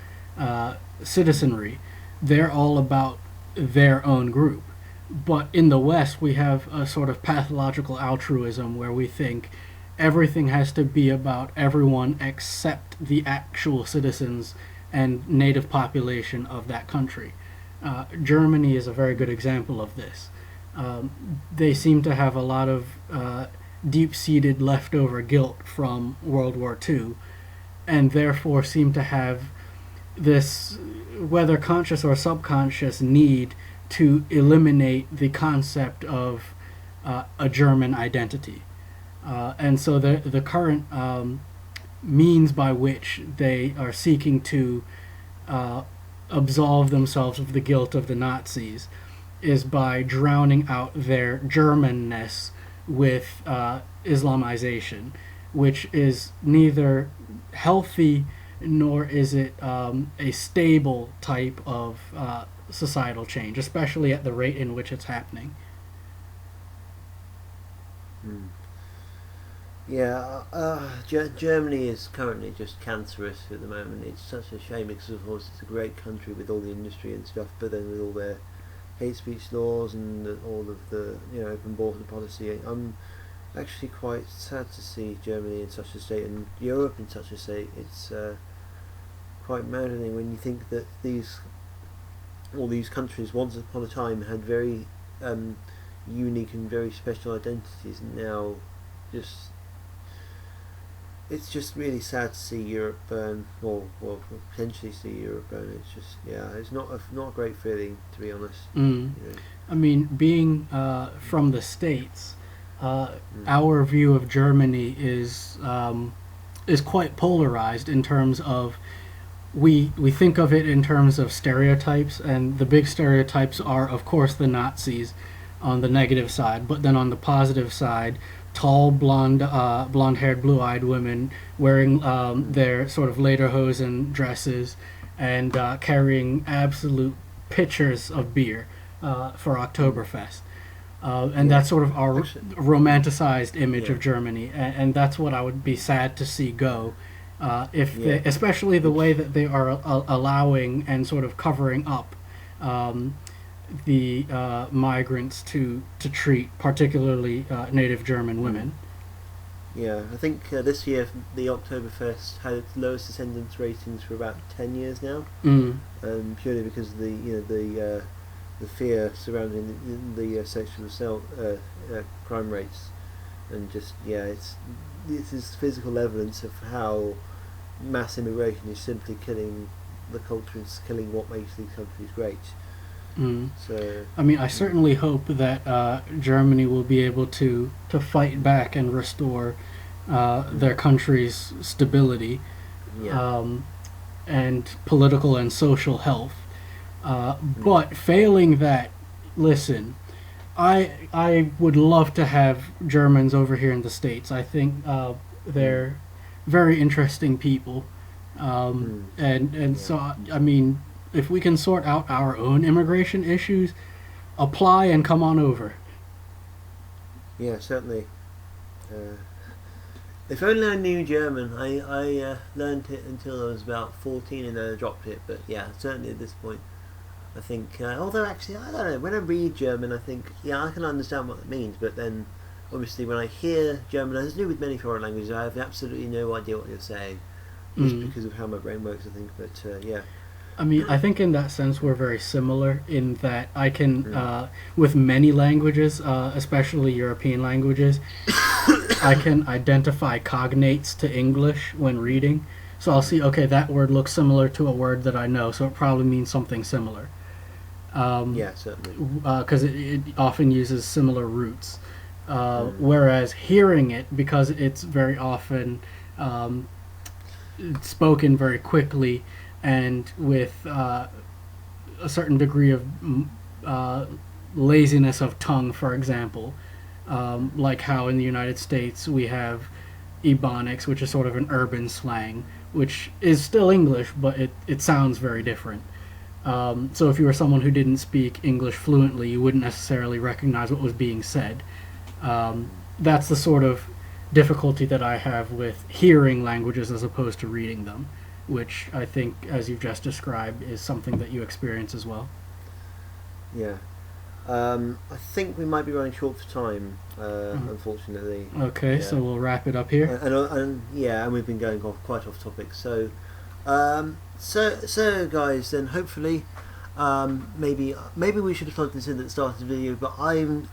citizenry. They're all about their own group. But in the West, we have a sort of pathological altruism where we think everything has to be about everyone except the actual citizens and native population of that country. Germany is a very good example of this. They seem to have a lot of deep-seated leftover guilt from World War II, and therefore seem to have this, whether conscious or subconscious, need to eliminate the concept of a German identity. And so the current means by which they are seeking to absolve themselves of the guilt of the Nazis is by drowning out their Germanness with Islamization, which is neither healthy nor is it a stable type of societal change, especially at the rate in which it's happening. Yeah, Germany is currently just cancerous at the moment. It's such a shame because, of course, it's a great country with all the industry and stuff, but then with all their hate speech laws and all of the open border policy, I'm actually quite sad to see Germany in such a state and Europe in such a state. It's quite maddening when you think that all these countries once upon a time had very unique and very special identities, and now it's just really sad to see Europe burn, or potentially see Europe burn. It's just, it's not a great feeling, to be honest. I mean, being from the States, our view of Germany is quite polarized in terms of we think of it in terms of stereotypes, and the big stereotypes are, of course, the Nazis on the negative side, but then on the positive side, tall, blonde-haired, blue-eyed women wearing their sort of lederhosen dresses and carrying absolute pitchers of beer for Oktoberfest. And that's sort of our romanticized image of Germany, and that's what I would be sad to see go. Especially the way that they are allowing and sort of covering up the migrants to treat particularly native German women. Yeah, I think this year the Oktoberfest had its lowest attendance ratings for about 10 years now, purely because of the fear surrounding the sexual assault crime rates, and just this is physical evidence of how mass immigration is simply killing the culture, it's killing what makes these countries great. So, I mean, I certainly hope that Germany will be able to fight back and restore their country's stability and political and social health. But failing that, listen, I would love to have Germans over here in the States. I think they're very interesting people. So, I mean, if we can sort out our own immigration issues, apply and come on over. Yeah, certainly. If only I knew German. I learned it until I was about 14 and then I dropped it. But yeah, certainly at this point, I think, although actually, I don't know, when I read German, I think, I can understand what it means, but then obviously when I hear German, as I do with many foreign languages, I have absolutely no idea what you're saying. Just because of how my brain works, I think. But yeah. I mean, I think in that sense we're very similar in that I can, with many languages, especially European languages, I can identify cognates to English when reading. So I'll see, okay, that word looks similar to a word that I know, so it probably means something similar. Yeah, certainly. Because it often uses similar roots. Whereas hearing it, because it's very often spoken very quickly and with a certain degree of laziness of tongue, for example, like how in the United States we have Ebonics, which is sort of an urban slang, which is still English, but it sounds very different. So if you were someone who didn't speak English fluently, you wouldn't necessarily recognize what was being said. That's the sort of difficulty that I have with hearing languages as opposed to reading them, which I think, as you've just described, is something that you experience as well. Yeah. I think we might be running short for time, unfortunately. Okay, Yeah. so we'll wrap it up here. And we've been going quite off topic. So, so guys, then hopefully, maybe we should have plugged this in at the start of the video, but I'm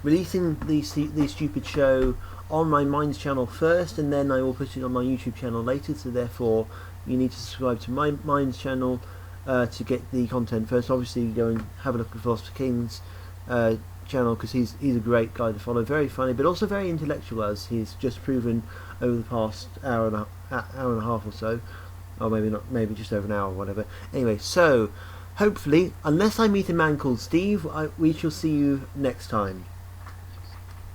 releasing the stupid show on my Minds channel first, and then I will put it on my YouTube channel later. So therefore, you need to subscribe to my Minds channel to get the content first. Obviously, go and have a look at PhilosopherKing's channel, because he's a great guy to follow. Very funny, but also very intellectual, as he's just proven over the past hour and a half or so, or maybe not, maybe just over an hour or whatever. Anyway, so hopefully, unless I meet a man called Steve, we shall see you next time.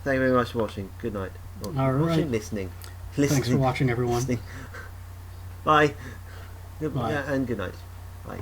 Thank you very much for watching. Good night. All right. Listening. Thanks for watching, everyone. Bye. Bye. Yeah, and good night. Bye.